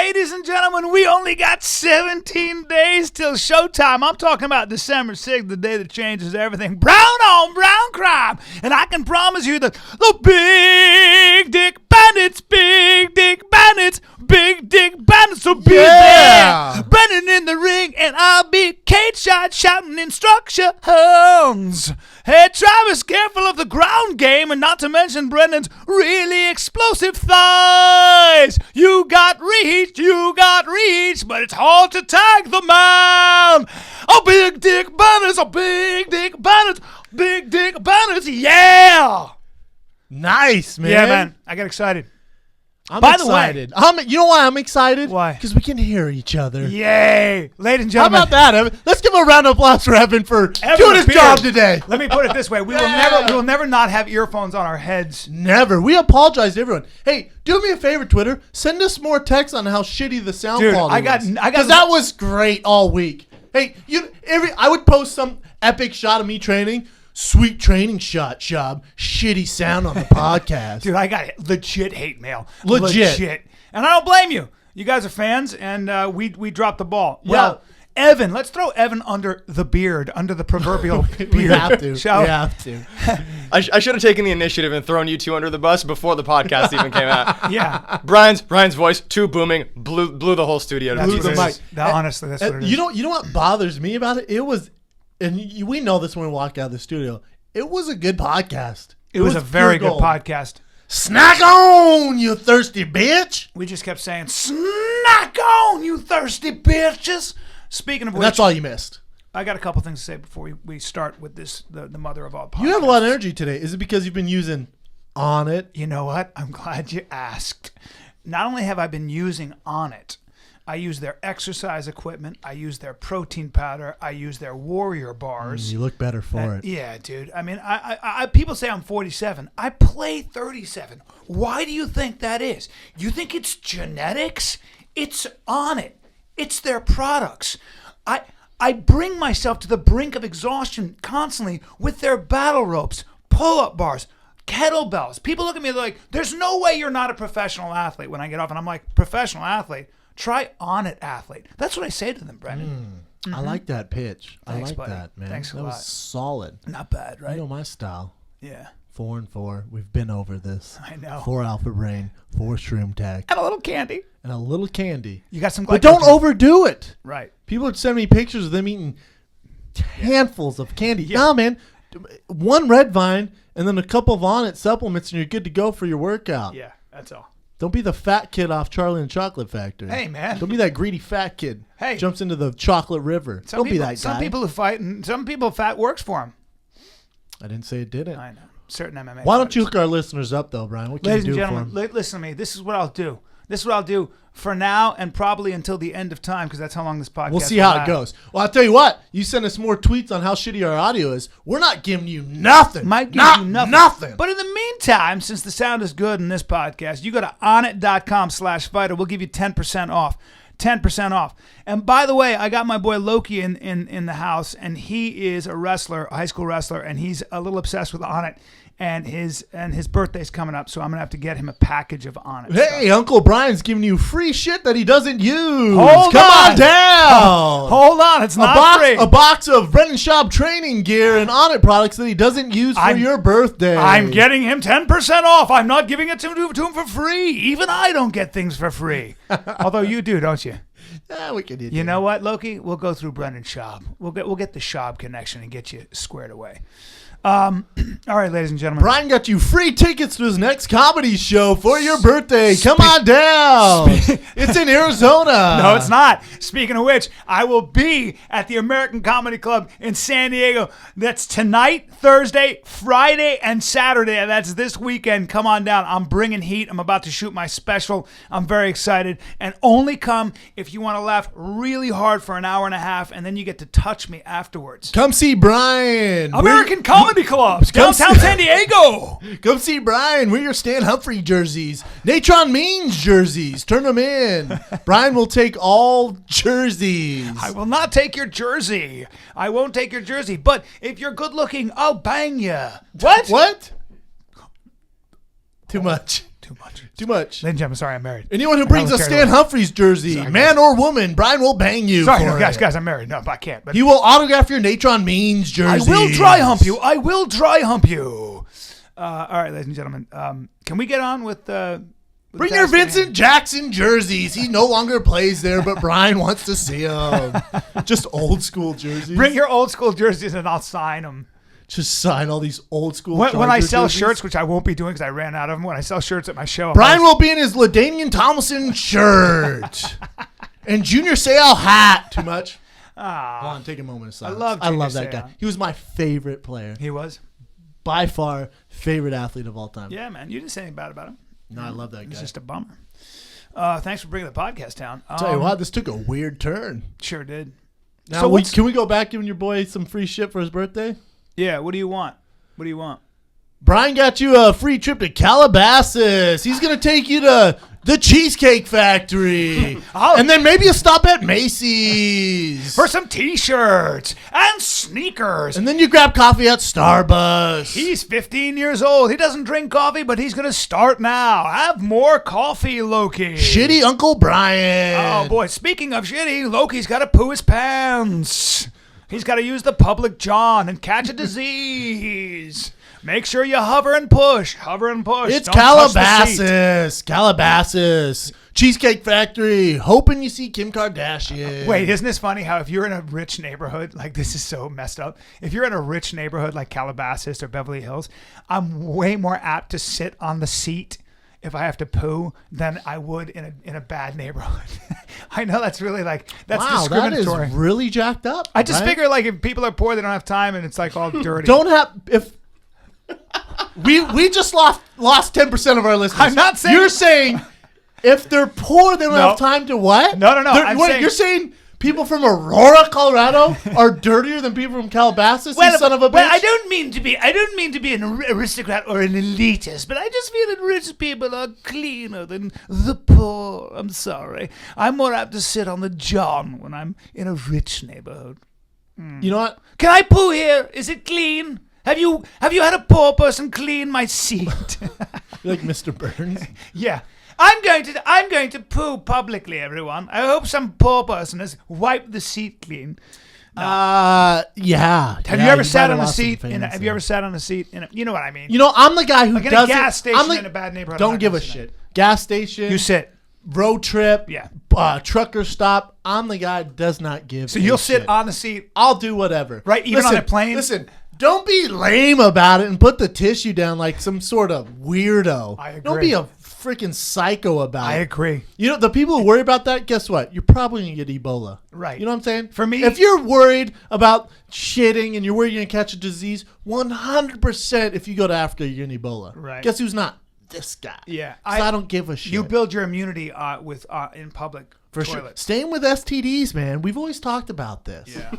ladies and gentlemen, we only got 17 days till showtime. I'm talking about December 6th, the day that changes everything. Brown on brown crime. And I can promise you that the Big Dick Bandits, will be there. Brennan in the ring, and I'll be Kate shouting instructions. Hey, Travis, careful of the ground game, and not to mention Brendan's really explosive thighs. You got reach, but it's hard to tag the man. Big Dick Bandits, yeah. Nice, man. Yeah, man. I got excited. I'm By excited. the way, you know why I'm excited? Why? Because we can hear each other. Yay. Ladies and How gentlemen. about that, Evan? Let's give a round of applause for Evan for doing his Beard. job today. Let me put it this way. We will never not have earphones on our heads. Never. We apologize to everyone. Hey, do me a favor, Twitter. Send us more texts on how shitty the sound quality was. Because that was great all week. Hey, I would post some epic shot of me training. Sweet training shot, Schaub. Shitty sound on the podcast. Dude, I got legit hate mail. Legit. And I don't blame you. You guys are fans, and we dropped the ball. Yeah. Well, Evan, let's throw Evan under the beard, under the proverbial beard. We have to. Shall we have to. I should have taken the initiative and thrown you two under the bus before the podcast even came out. Yeah. Brian's voice, too booming, blew the whole studio to That's pieces. what it is. Honestly, that's what it is. You know what bothers me about it? It was, and we know this when we walk out of the studio. It was a good podcast. It was a very good gold. podcast. Snack on, you thirsty bitch. We just kept saying, snack on, you thirsty bitches. Speaking of which, That's all you missed. I got a couple things to say before we start with this, the mother of all podcasts. You have a lot of energy today. Is it because you've been using On It? You know what? I'm glad you asked. Not only have I been using On It, I use their exercise equipment. I use their protein powder. I use their Warrior bars. You look better for it. Yeah, dude. I mean, I people say I'm 47. I play 37. Why do you think that is? You think it's genetics? It's On It. It's their products. I bring myself to the brink of exhaustion constantly with their battle ropes, pull-up bars, kettlebells. People look at me like, there's no way you're not a professional athlete when I get off. And I'm like, professional athlete? Try On It athlete. That's what I say to them, Brendan. I like that pitch. Thanks, I like buddy. that, man. Thanks a that lot. was solid. Not bad, right? You know my style. Yeah. 4 and 4. We've been over this. I know. 4 alpha brain, 4 shroom tag, And a little candy. and a little candy. You got some But don't glycogen. overdo it. Right. People would send me pictures of them eating handfuls of candy. Nah, man. 1 red vine and then a couple of On It supplements, and you're good to go for your workout. Yeah, that's all. Don't be the fat kid off Charlie and the Chocolate Factory. Hey, man. Don't be that greedy fat kid. Hey. Jumps into the chocolate river. Don't be that guy. Some people who fight, and some people fat works for them. I didn't say it didn't. I know. Certain MMA Why don't you fighters. hook our listeners up, though, Brian? What can Ladies you and do gentlemen, for them? listen to me. This is what I'll do. This is what I'll do for now and probably until the end of time, because that's how long this podcast We'll see will how it last. goes. Well, I'll tell you what. You send us more tweets on how shitty our audio is. We're not giving you nothing. Might give you nothing. But in the meantime, since the sound is good in this podcast, you go to onit.com/fighter. We'll give you 10% off. 10% off. And by the way, I got my boy Loki in the house, and he is a wrestler, a high school wrestler, and he's a little obsessed with On It. And his birthday's coming up, so I'm gonna have to get him a package of On It. Hey, Uncle Brian's giving you free shit that he doesn't use. Hold Come on. on down. Hold on, it's not free. A box of Brendan Schaub training gear and On It products that he doesn't use for your birthday. I'm getting him 10% off. I'm not giving it to him for free. Even I don't get things for free. Although you do, don't you? Yeah, we can do You know what, Loki? We'll go through Brendan Schaub. We'll get the Schaub connection and get you squared away. All right, ladies and gentlemen. Brian got you free tickets to his next comedy show for your birthday. Come on down. It's in Arizona. No, it's not. Speaking of which, I will be at the American Comedy Club in San Diego. That's tonight, Thursday, Friday, and Saturday. That's this weekend. Come on down. I'm bringing heat. I'm about to shoot my special. I'm very excited. And only come if you want to laugh really hard for an hour and a half, and then you get to touch me afterwards. Come see Brian. American Comedy Clubs, downtown San Diego. Come see Brian. Wear your Stan Humphrey jerseys. Natron Means jerseys. Turn them in. Brian will take all jerseys. I will not take your jersey. I won't take your jersey. But if you're good looking, I'll bang you. What? What? Too much. Too much. Ladies and gentlemen, sorry, I'm married. Anyone who brings a Stan Humphries jersey, sorry, man guys. or woman, Brian will bang you. Sorry, for guys, it. I'm married. No, I can't. But He will autograph your Natron Means jersey. I will dry hump you. All right, ladies and gentlemen. Can we get on with Bring your Vincent Jackson jerseys. He no longer plays there, but Brian wants to see them. Just old school jerseys. Bring your old school jerseys and I'll sign them. Just sign all these old school When I sell jerseys. shirts, which I won't be doing because I ran out of them. When I sell shirts at my show, Brian will be in his LaDainian Tomlinson shirt and Junior Seau hat. Too much? Hold on, take a moment of silence. I love that guy. He was my favorite player. He was? By far, favorite athlete of all time. Yeah, man. You didn't say anything bad about him. No, I love that guy. It's just a bummer. Thanks for bringing the podcast down. Tell you what, this took a weird turn. Sure did. Now, can we go back giving your boy some free shit for his birthday? Yeah, what do you want? Brian got you a free trip to Calabasas. He's going to take you to the Cheesecake Factory. And then maybe a stop at Macy's. For some T-shirts and sneakers. And then you grab coffee at Starbucks. He's 15 years old. He doesn't drink coffee, but he's going to start now. Have more coffee, Loki. Shitty Uncle Brian. Oh, boy. Speaking of shitty, Loki's got to poo his pants. He's got to use the public john and catch a disease. Make sure you hover and push. It's Don't Calabasas. Calabasas. Cheesecake Factory. Hoping you see Kim Kardashian. Wait, isn't this funny how if you're in a rich neighborhood, like this is so messed up. If you're in a rich neighborhood like Calabasas or Beverly Hills, I'm way more apt to sit on the seat if I have to poo than I would in a bad neighborhood. I know that's really that's discriminatory. That is really jacked up. I just figure if people are poor, they don't have time and it's all dirty. We just lost 10% of our listeners. I'm not saying you're saying if they're poor, they don't have time to what? No. You're saying people from Aurora, Colorado, are dirtier than people from Calabasas. You son of a bitch. Well, I don't mean to be an aristocrat or an elitist, but I just feel that rich people are cleaner than the poor. I'm sorry. I'm more apt to sit on the john when I'm in a rich neighborhood. You know what? Can I poo here? Is it clean? Have you had a poor person clean my seat? You're like Mr. Burns. Yeah. I'm going to poo publicly, everyone. I hope some poor person has wiped the seat clean. Yeah. Have you ever sat on a seat? Have you ever sat on a seat? You know what I mean. You know, I'm the guy who in a gas station in a bad neighborhood. Don't give a shit. Gas station. You sit. Road trip. Yeah. Trucker stop. I'm the guy who does not give. So you'll sit on the seat. I'll do whatever. Right. Even on a plane. Listen. Don't be lame about it and put the tissue down like some sort of weirdo. I agree. Don't be a freaking psycho about it. I agree. You know, the people who worry about that, guess what? You're probably going to get Ebola. Right. You know what I'm saying? For me, if you're worried about shitting and you're worried you're going to catch a disease, 100% if you go to Africa, you're getting Ebola. Right. Guess who's not? This guy. Yeah. I don't give a shit. You build your immunity in public. For toilets. Sure. Staying with STDs, man. We've always talked about this. Yeah.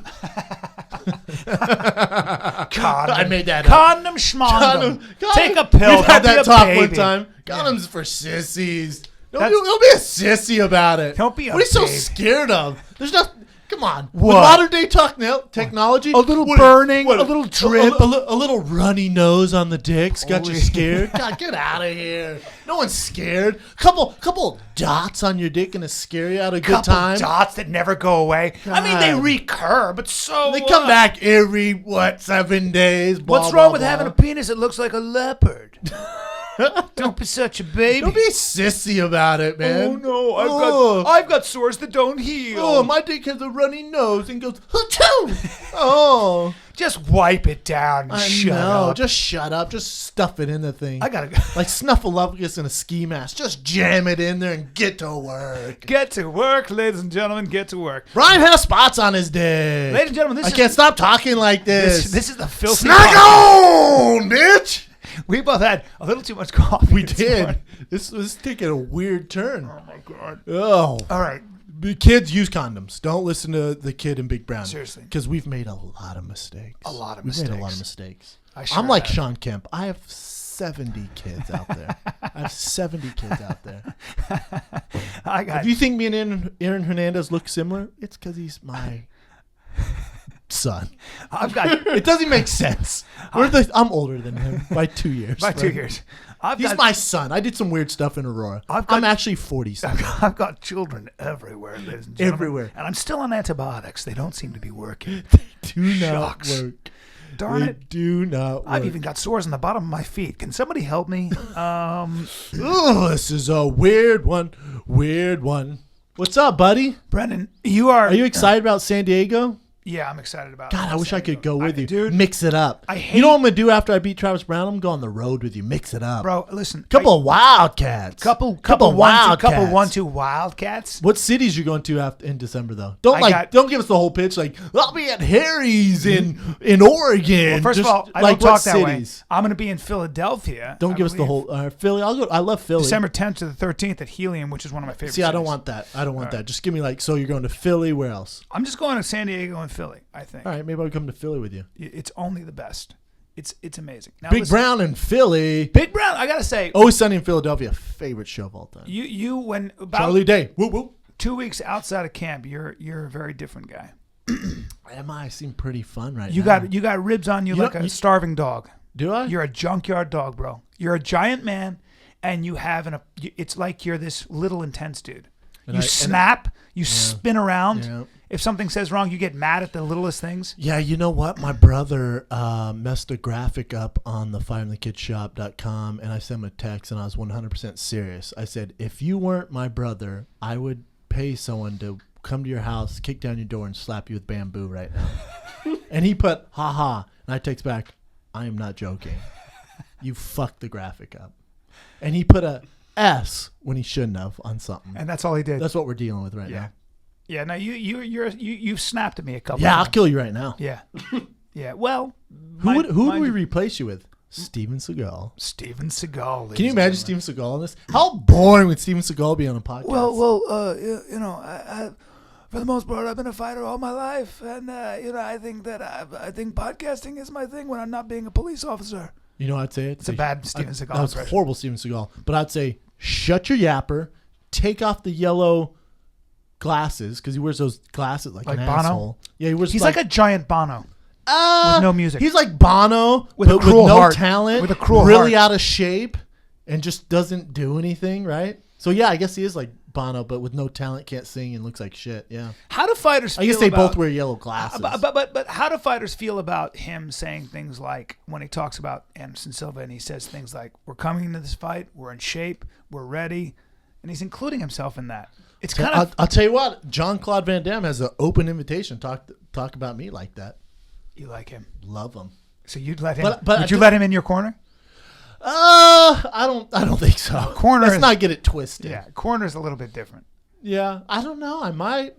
Condom. I made that Condom schmondom. Take a pill. We've had that talk one time. Condoms for sissies. Don't be a sissy about it. Don't be a What are you so scared of? There's nothing. Come on. What? With modern day technology. A little burning. A little drip. A little runny nose on the dicks. Got you scared? God, get out of here. No one's scared. Couple dots on your dick gonna scare you out a good time. Dots that never go away. God. I mean, they recur, but they come back every 7 days. What's wrong with having a penis that looks like a leopard? Don't be such a baby. Don't be sissy about it, man. Oh no, I've got sores that don't heal. Oh, my dick has a runny nose and goes, Hachoo! Oh. Just wipe it down and shut up. Just shut up. Just stuff it in the thing. I gotta go. Like Snuffleupagus in a ski mask. Just jam it in there and get to work. Get to work, ladies and gentlemen. Get to work. Brian has spots on his dick. Ladies and gentlemen, I can't stop talking like this. This is the filthy. Snack on, bitch! We both had a little too much coffee. We did. This was taking a weird turn. Oh, my God. Oh. All right. Kids, use condoms. Don't listen to the kid in Big Brown. Seriously. Because we've made a lot of mistakes. We've made a lot of mistakes. I'm like Sean Kemp. I have 70 kids out there. I have 70 kids out there. If you think me and Aaron Hernandez look similar, it's because he's my son. It doesn't make sense. I'm older than him by 2 years. By 2 years. He's my son. I did some weird stuff in Aurora. I'm actually 47. I've got children everywhere, ladies and gentlemen. Everywhere. And I'm still on antibiotics. They don't seem to be working. Do not work. Darn it. Do not work. I've even got sores on the bottom of my feet. Can somebody help me? This is a weird one. Weird one. What's up, buddy? Brendan, Are you excited about San Diego? Yeah, I'm excited about it. God, I wish I could go with you. Dude, mix it up. You know what I'm going to do after I beat Travis Brown? I'm going to go on the road with you. Mix it up. Bro, listen. Couple of Wildcats. Couple 1-2 Wildcats. What cities you going to in December, though? Don't give us the whole pitch. Like, I'll be at Harry's in Oregon. Well, first of all, I don't talk that way. I'm going to be in Philadelphia. Don't give us the whole Philly. I'll go. I love Philly. December 10th to the 13th at Helium, which is one of my favorite cities. I don't want that. I don't want that. Just give me so you're going to Philly. Where else? I'm just going to San Diego and Philly, I think. All right, maybe I'll come to Philly with you. It's only the best. It's amazing. Now, Big Brown in Philly. Big Brown, I gotta say, Always Sunny in Philadelphia, favorite show of all time. You when about Charlie Day. Woo woo. 2 weeks outside of camp, you're a very different guy. I seem pretty fun now. You got ribs on you like a starving dog. Do I? You're a junkyard dog, bro. You're a giant man, and you have it's like you're this little intense dude. You snap, you spin around. Yeah. If something says wrong, you get mad at the littlest things. Yeah, you know what? My brother messed a graphic up on the fireandthekidshop.com, and I sent him a text, and I was 100% serious. I said, if you weren't my brother, I would pay someone to come to your house, kick down your door, and slap you with bamboo right now. And he put, ha, and I text back, I am not joking. You fucked the graphic up. And he put a S when he shouldn't have on something. And that's all he did. That's what we're dealing with right now. Yeah, now you've snapped at me a couple. Yeah, times. I'll kill you right now. Yeah, yeah. Well, who would we replace you with? Steven Seagal. Steven Seagal. Can you imagine Steven Seagal on this? How boring would Steven Seagal be on a podcast? Well, I for the most part, I've been a fighter all my life, and I think podcasting is my thing when I'm not being a police officer. You know what I'd say? It's a bad Steven Seagal. That was horrible Steven Seagal. But I'd say, shut your yapper, take off the yellow glasses, because he wears those glasses like an Bono? asshole. Yeah, he's like a giant Bono with no music. He's like Bono with no heart, talent, with a cruel really heart. out of shape, and just doesn't do anything, right? So yeah, I guess he is like Bono, but with no talent, can't sing, and looks like shit. Yeah. How do fighters feel? I guess they both wear yellow glasses. But how do fighters feel about him saying things like, when he talks about Anderson Silva, and he says things like, "We're coming into this fight, we're in shape, we're ready," and he's including himself in that. It's kind of. I'll tell you what, Jean-Claude Van Damme has an open invitation. Talk about me like that. You like him? Love him. So you'd let him? But would you let him in your corner? I don't think so. Corner. Let's not get it twisted. Yeah, corner's a little bit different. Yeah, I don't know. I might.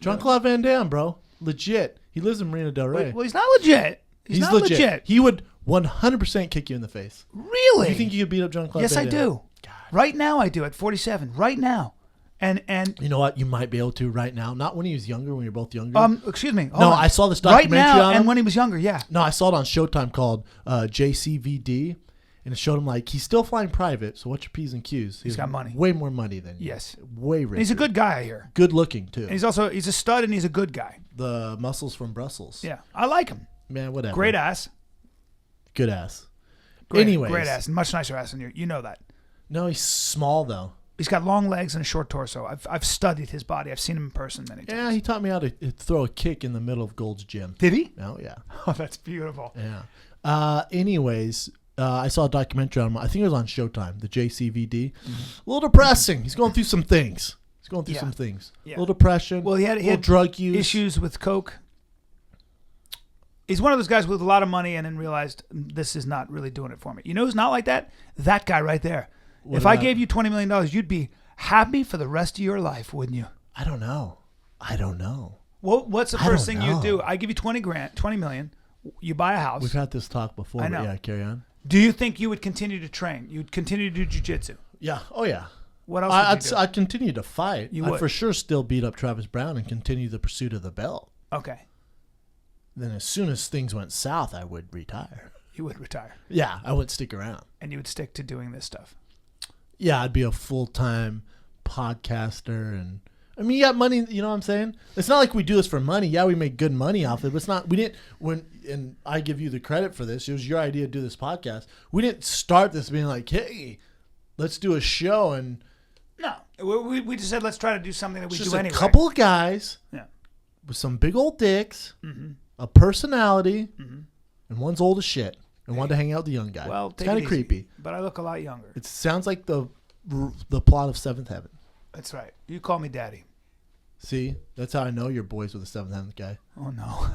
Jean-Claude Van Damme, bro, legit. He lives in Marina Del Rey. Well, he's not legit. He's not legit. He would 100% kick you in the face. Really? You think you could beat up Jean-Claude Yes, Van Damme? I do. God. Right now, I do at 47. Right now. And you know what? You might be able to right now. Not when he was younger, when you're both younger. Excuse me. No, I saw this documentary right now on him. and when he was younger, yeah. No, I saw it on Showtime called JCVD, and it showed him like he's still flying private. So what's your P's and Q's? He's got money. Way more money than you. Yes. Way richer. He's a good guy, I hear. Good looking too. And he's a stud, and he's a good guy. The muscles from Brussels. Yeah, I like him. Man, whatever. Great ass. Good ass. Anyways, great ass, and much nicer ass than you. You know that. No, he's small though. He's got long legs and a short torso. I've studied his body. I've seen him in person many times. Yeah, he taught me how to throw a kick in the middle of Gold's Gym. Did he? Oh, yeah. Oh, that's beautiful. Yeah. Anyways, I saw a documentary on him. I think it was on Showtime, the JCVD. Mm-hmm. A little depressing. He's going through some things. Yeah. A little depression. Well, he had drug use. Issues with coke. He's one of those guys with a lot of money and then realized this is not really doing it for me. You know who's not like that? That guy right there. If I gave you $20 million, you'd be happy for the rest of your life, wouldn't you? I don't know. What's the first thing you do? I give you $20 million. You buy a house. We've had this talk before. I know. But yeah, carry on. Do you think you would continue to train? You'd continue to do jiu-jitsu? Yeah. Oh, yeah. What else would you do? I'd continue to fight. You would? I'd for sure still beat up Travis Brown and continue the pursuit of the belt. Okay. Then as soon as things went south, I would retire. You would retire? Yeah, I would stick around. And you would stick to doing this stuff? Yeah, I'd be a full-time podcaster, and I mean, you got money. You know what I'm saying? It's not like we do this for money. Yeah, we make good money off it, but it's not. We didn't. And I give you the credit for this. It was your idea to do this podcast. We didn't start this being like, hey, let's do a show. And no, we just said let's try to do something that we do anyway. A couple of guys, with some big old dicks, a personality, and one's old as shit, and wanted to hang out with the young guy. Well, it's kind of creepy. But I look a lot younger. It sounds like the plot of Seventh Heaven. That's right. You call me daddy. See, that's how I know you're boys with the Seventh Heaven guy. Oh no.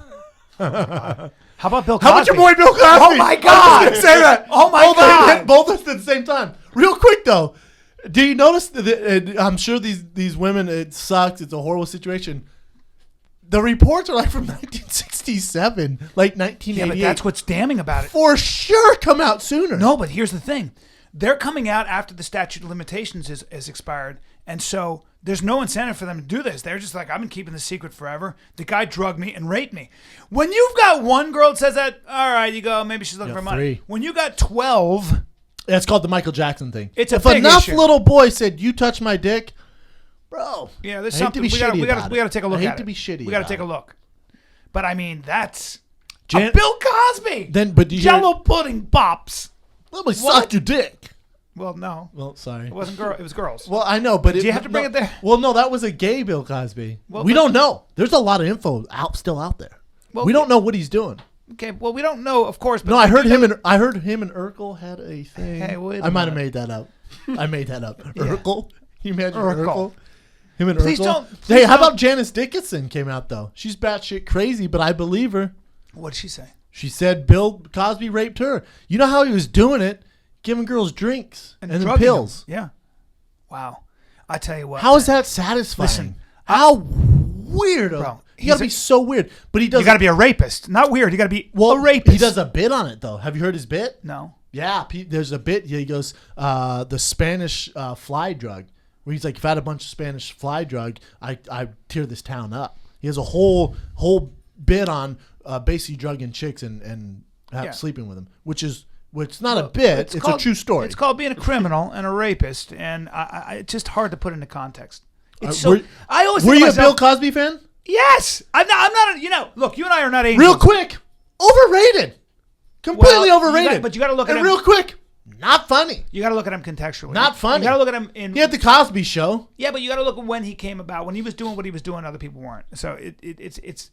How about Bill Cosby? How about your boy Bill Cosby? Oh my God! I was say that. Oh my God! Both of us at the same time. Real quick though, do you notice that? I'm sure these women. It sucks. It's a horrible situation. The reports are like from 1967, like 1988. Yeah, but that's what's damning about it. For sure, come out sooner. No, but here's the thing: they're coming out after the statute of limitations is expired, and so there's no incentive for them to do this. They're just like, I've been keeping this secret forever. The guy drugged me and raped me. When you've got one girl that says that, all right, you go, maybe she's looking for money. 3. When you got 12, that's called the Michael Jackson thing. It's a if big enough issue. Little boy said, "You touch my dick," bro. Yeah, there's I hate something to be shitty about it. we got to take a look at it. I hate to be shitty. We got to take a look. But I mean, that's Bill Cosby. But Jello pudding pops. Let me suck your dick. Well, no. Well, sorry. It wasn't girl. It was girls. Well, I know, but do you have to bring it there? Well, no, that was a gay Bill Cosby. Well, we don't know. There's a lot of info still out there. Well, we don't know what he's doing. Okay. Well, we don't know, of course. But no, I heard him and Urkel had a thing. Hey, wait I might have made that up. I made that up. Urkel. You imagine Urkel. Him and Please Urkel. don't. Hey, how about Janice Dickinson came out though? She's batshit crazy, but I believe her. What'd she say? She said Bill Cosby raped her. You know how he was doing it? Giving girls drinks and then pills. Them. Yeah. Wow. I tell you what. How is that satisfying? Listen, how weird. Bro, you got to be so weird. But he does. You got to be a rapist. Not weird. You got to be a rapist. He does a bit on it though. Have you heard his bit? No. Yeah, there's a bit. He goes the Spanish fly drug. Where he's like, if I had a bunch of Spanish fly drug, I tear this town up. He has a whole bit on basically drugging chicks and sleeping with them, which is not a bit. It's a true story. It's called being a criminal and a rapist, and it's just hard to put into context. It's I always were you myself, a Bill Cosby fan? Yes, I'm not. Look, you and I are not angels. Real quick, overrated, completely overrated. But you got to look at him real quick. Not funny. You got to look at him contextually. Not funny. You got to look at him in. He had the Cosby Show. Yeah, but you got to look at when he came about. When he was doing what he was doing, other people weren't. So it's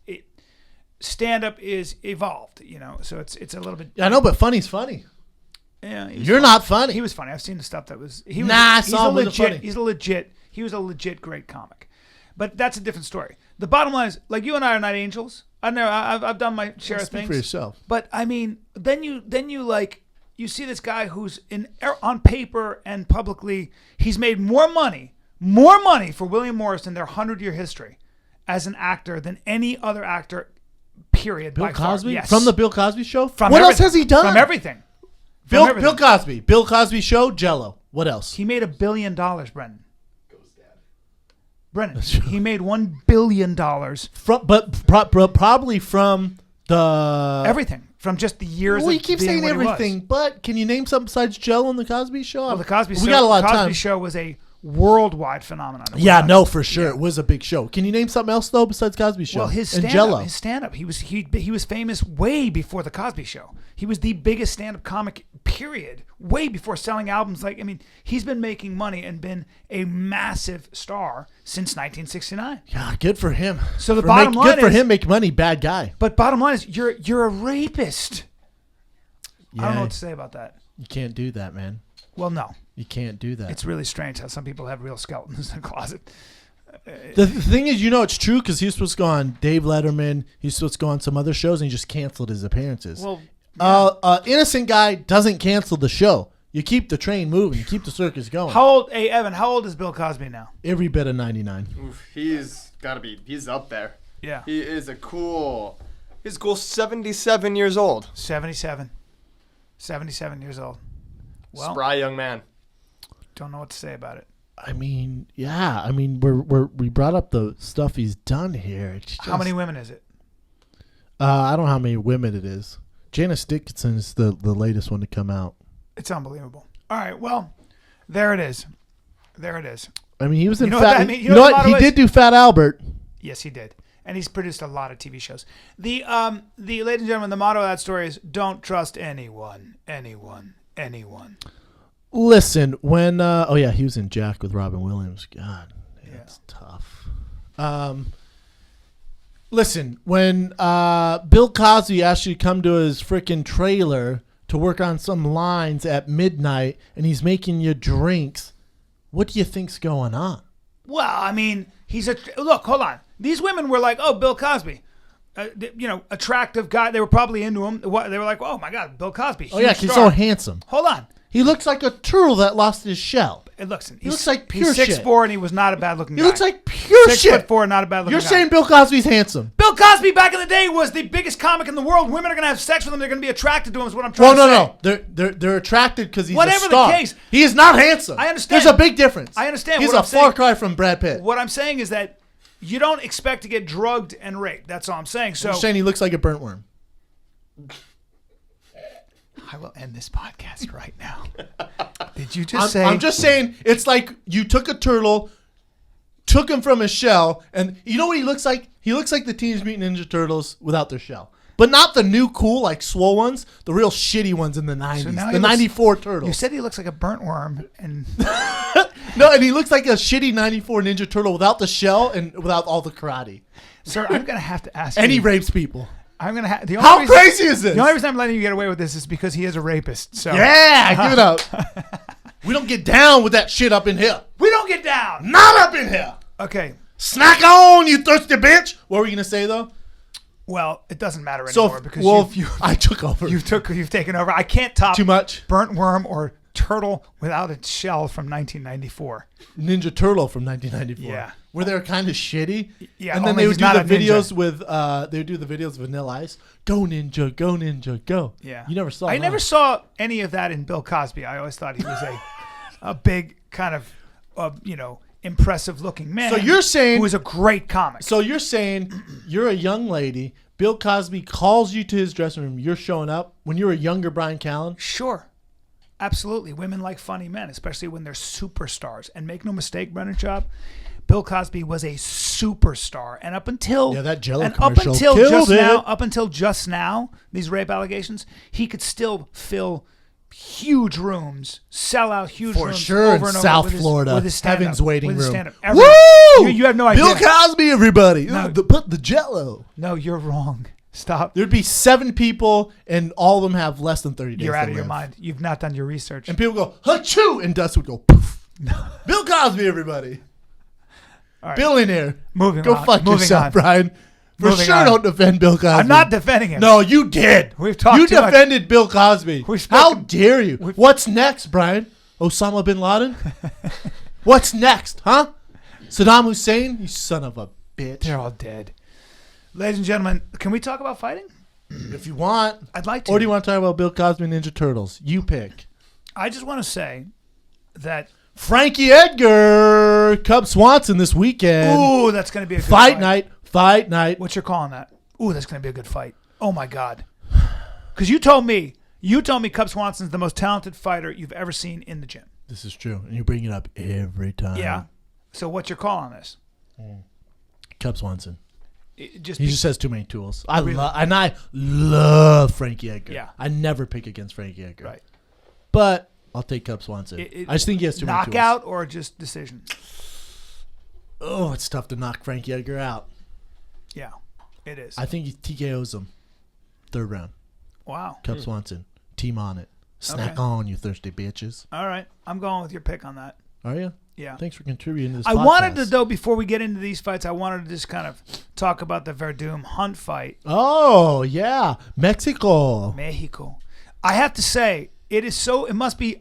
stand up is evolved. So it's a little bit. I know, but funny's funny. Yeah, you're not funny. He was funny. I've seen the stuff that was. He was legit. He was a legit great comic. But that's a different story. The bottom line is, like, you and I are not angels. I've done my share of things. Speak for yourself. But I mean, then you like. You see this guy who's on paper and publicly, he's made more money for William Morris in their 100-year history as an actor than any other actor, period. Bill Cosby? Yes. From the Bill Cosby Show? What else has he done? From everything. Bill Cosby. Bill Cosby Show, Jello. What else? He made $1 billion, Brendan. Brendan, he made $1 billion. Probably from the... Everything. From just the years. Well, you keep saying everything, but can you name something besides Jello and the Cosby Show? Well, the Cosby Show. We got a lot of time. The Cosby Show was a worldwide phenomenon. Yeah, no, for sure, it was a big show. Can you name something else though besides Cosby Show? Well, his stand-up. He was famous way before the Cosby Show. He was the biggest stand-up comic, period. Way before selling albums. He's been making money and been a massive star since 1969. Yeah, good for him. So the bottom line is, good for him, make money, bad guy. But bottom line is, you're a rapist. Yeah, I don't know what to say about that. You can't do that, man. Well, no. You can't do that. It's really strange how some people have real skeletons in the closet. The thing is, it's true because he was supposed to go on Dave Letterman. He was supposed to go on some other shows, and he just canceled his appearances. Well, innocent guy doesn't cancel the show. You keep the train moving. You keep the circus going. Hey, Evan, how old is Bill Cosby now? Every bit of 99. Oof, he's up there. Yeah. He's cool 77 years old. 77 years old. Well, spry young man. Don't know what to say about it. I mean, yeah. We brought up the stuff he's done here. It's just, how many women is it? I don't know how many women it is. Janice Dickinson is the latest one to come out. It's unbelievable. All right, well, there it is. I mean, he was in You know Fat. what that means? You know what? He did do Fat Albert. Yes, he did. And he's produced a lot of TV shows. The ladies and gentlemen, the motto of that story is don't trust anyone. Listen, when he was in Jack with Robin Williams. God, that's tough. Listen, when Bill Cosby asked you to come to his freaking trailer to work on some lines at midnight and he's making you drinks, what do you think's going on? Well, I mean, look, hold on. These women were like, oh, Bill Cosby, attractive guy. They were probably into him. They were like, oh, my God, Bill Cosby. Oh, yeah, he's so handsome. Hold on. He looks like a turtle that lost his shell. He looks like pure shit. He's 6'4", and he was not a bad-looking guy. He looks like pure shit. 6'4", not a bad-looking guy. You're saying Bill Cosby's handsome. Bill Cosby back in the day was the biggest comic in the world. Women are going to have sex with him. They're going to be attracted to him is what I'm trying to say. No. They're attracted because he's Whatever a star. the case. He is not handsome. I understand. There's a big difference. I understand. He's what a I'm saying, far cry from Brad Pitt. What I'm saying is that you don't expect to get drugged and raped. That's all I'm saying. So you're saying he looks like a burnt worm. I will end this podcast right now. Did you just say? I'm just saying it's like you took a turtle, took him from his shell, and you know what he looks like? He looks like the Teenage Mutant Ninja Turtles without their shell. But not the new cool, like swole ones, the real shitty ones in the 90s. The 94 Turtles. You said he looks like a burnt worm. And no, and he looks like a shitty 94 Ninja Turtle without the shell and without all the karate. Sir, I'm going to have to ask you. And he rapes people. I'm gonna have. How crazy is this? The only reason I'm letting you get away with this is because he is a rapist. So yeah, give it up. We don't get down with that shit up in here. We don't get down. Not up in here. Okay. Snack on, you thirsty bitch. What were you gonna say though? Well, it doesn't matter anymore because I took over. You've taken over. I can't top too much. Burnt worm or turtle without its shell from 1994. Ninja Turtle from 1994. Yeah. Where they were kind of shitty. Yeah. And then they would do the videos with Vanilla Ice. Go Ninja, go Ninja, go. Yeah. You never saw I never saw any of that in Bill Cosby. I always thought he was a big kind of impressive looking man. So you're saying who was a great comic. So you're saying you're a young lady, Bill Cosby calls you to his dressing room, you're showing up when you're a younger Bryan Callen? Sure. Absolutely. Women like funny men, especially when they're superstars. And make no mistake, Brennan Schaub, Bill Cosby was a superstar. And up until that Jell-O commercial killed it. Up until just now, these rape allegations, he could still fill huge rooms, sell out huge rooms for sure over in and South over Florida, with his stand-up, Heaven's Waiting with his Room. Woo! You have no idea. Bill Cosby, everybody. No. Put the Jell-O. No, you're wrong. Stop. There'd be 7 people, and all of them have less than 30 days. You're out of to your live. mind. You've not done your research. And people go, "Hachoo!" and dust would go, poof. Bill Cosby, everybody. All right. Billionaire. Moving go on. fuck Moving yourself, on. Brian. For Moving sure on. don't defend Bill Cosby. I'm not defending him. No, you did. We've talked You too much. defended Bill Cosby. We've How spoken- dare you? What's next, Brian? Osama bin Laden? What's next, huh? Saddam Hussein? You son of a bitch. They're all dead. Ladies and gentlemen, can we talk about fighting? If you want. I'd like to. Or do you want to talk about Bill Cosby and Ninja Turtles? You pick. I just want to say that... Frankie Edgar, Cub Swanson this weekend. Ooh, that's going to be a good fight night. What you're calling that? Ooh, that's going to be a good fight. Oh, my God. Because you told me Cub Swanson's the most talented fighter you've ever seen in the gym. This is true. And you bring it up every time. Yeah. So what's your call on this? Cub Swanson. He just has too many tools. I love Frankie Edgar. Yeah. I never pick against Frankie Edgar. Right. But I'll take Cub Swanson. I just think he has too many tools. Knockout or just decision? Oh, it's tough to knock Frankie Edgar out. Yeah, it is. I think he TKOs him. 3rd round. Wow. Cub Swanson. Team on it. Snack Okay. on, you thirsty bitches. All right. I'm going with your pick on that. Are you? Yeah. Thanks for contributing to this I podcast. wanted to, though, before we get into these fights, I wanted to just kind of talk about the Verdum Hunt fight. Oh, yeah. Mexico. I have to say, it must be,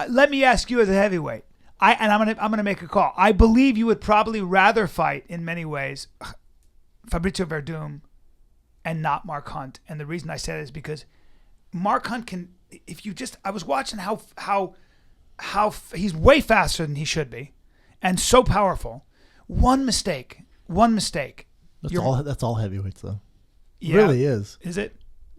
let me ask you as a heavyweight, I'm gonna make a call. I believe you would probably rather fight, in many ways, Fabrizio Verdum and not Mark Hunt. And the reason I say that is because Mark Hunt can, I was watching how he's way faster than he should be and so powerful. One mistake. That's all heavyweights though. Yeah. It really is. Is it?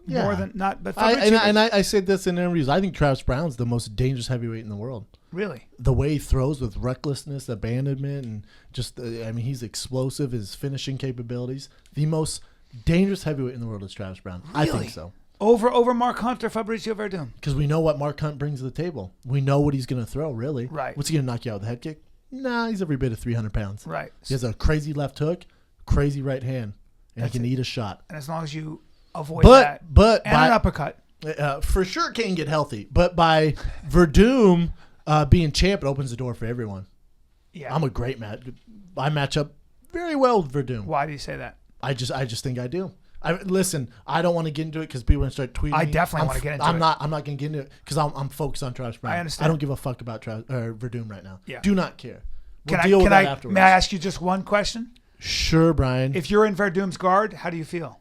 more than not. But I said this in interviews. I think Travis Brown's the most dangerous heavyweight in the world. Really? The way he throws with recklessness, abandonment, and just, he's explosive, his finishing capabilities. The most dangerous heavyweight in the world is Travis Brown. Really? I think so. Over Mark Hunt or Fabricio Verdum? Because we know what Mark Hunt brings to the table. We know what he's going to throw, really. Right. What's he going to knock you out with a head kick? Nah, he's every bit of 300 pounds. Right. He has a crazy left hook, crazy right hand, and he can eat a shot. And as long as you avoid that. And an uppercut. For sure Cain get healthy. But by Verdum being champ, it opens the door for everyone. Yeah. I'm a great match. I match up very well with Verdum. Why do you say that? I just think I do. Listen, I don't want to get into it because people are going to start tweeting. I definitely want to get into it. I'm not going to get into it because I'm focused on Travis Brown. I understand. I don't give a fuck about Verdum right now. Yeah. Do not care. We'll Can deal with that I afterwards. may I ask you just one question? Sure, Brian. If you're in Verdum's guard, how do you feel?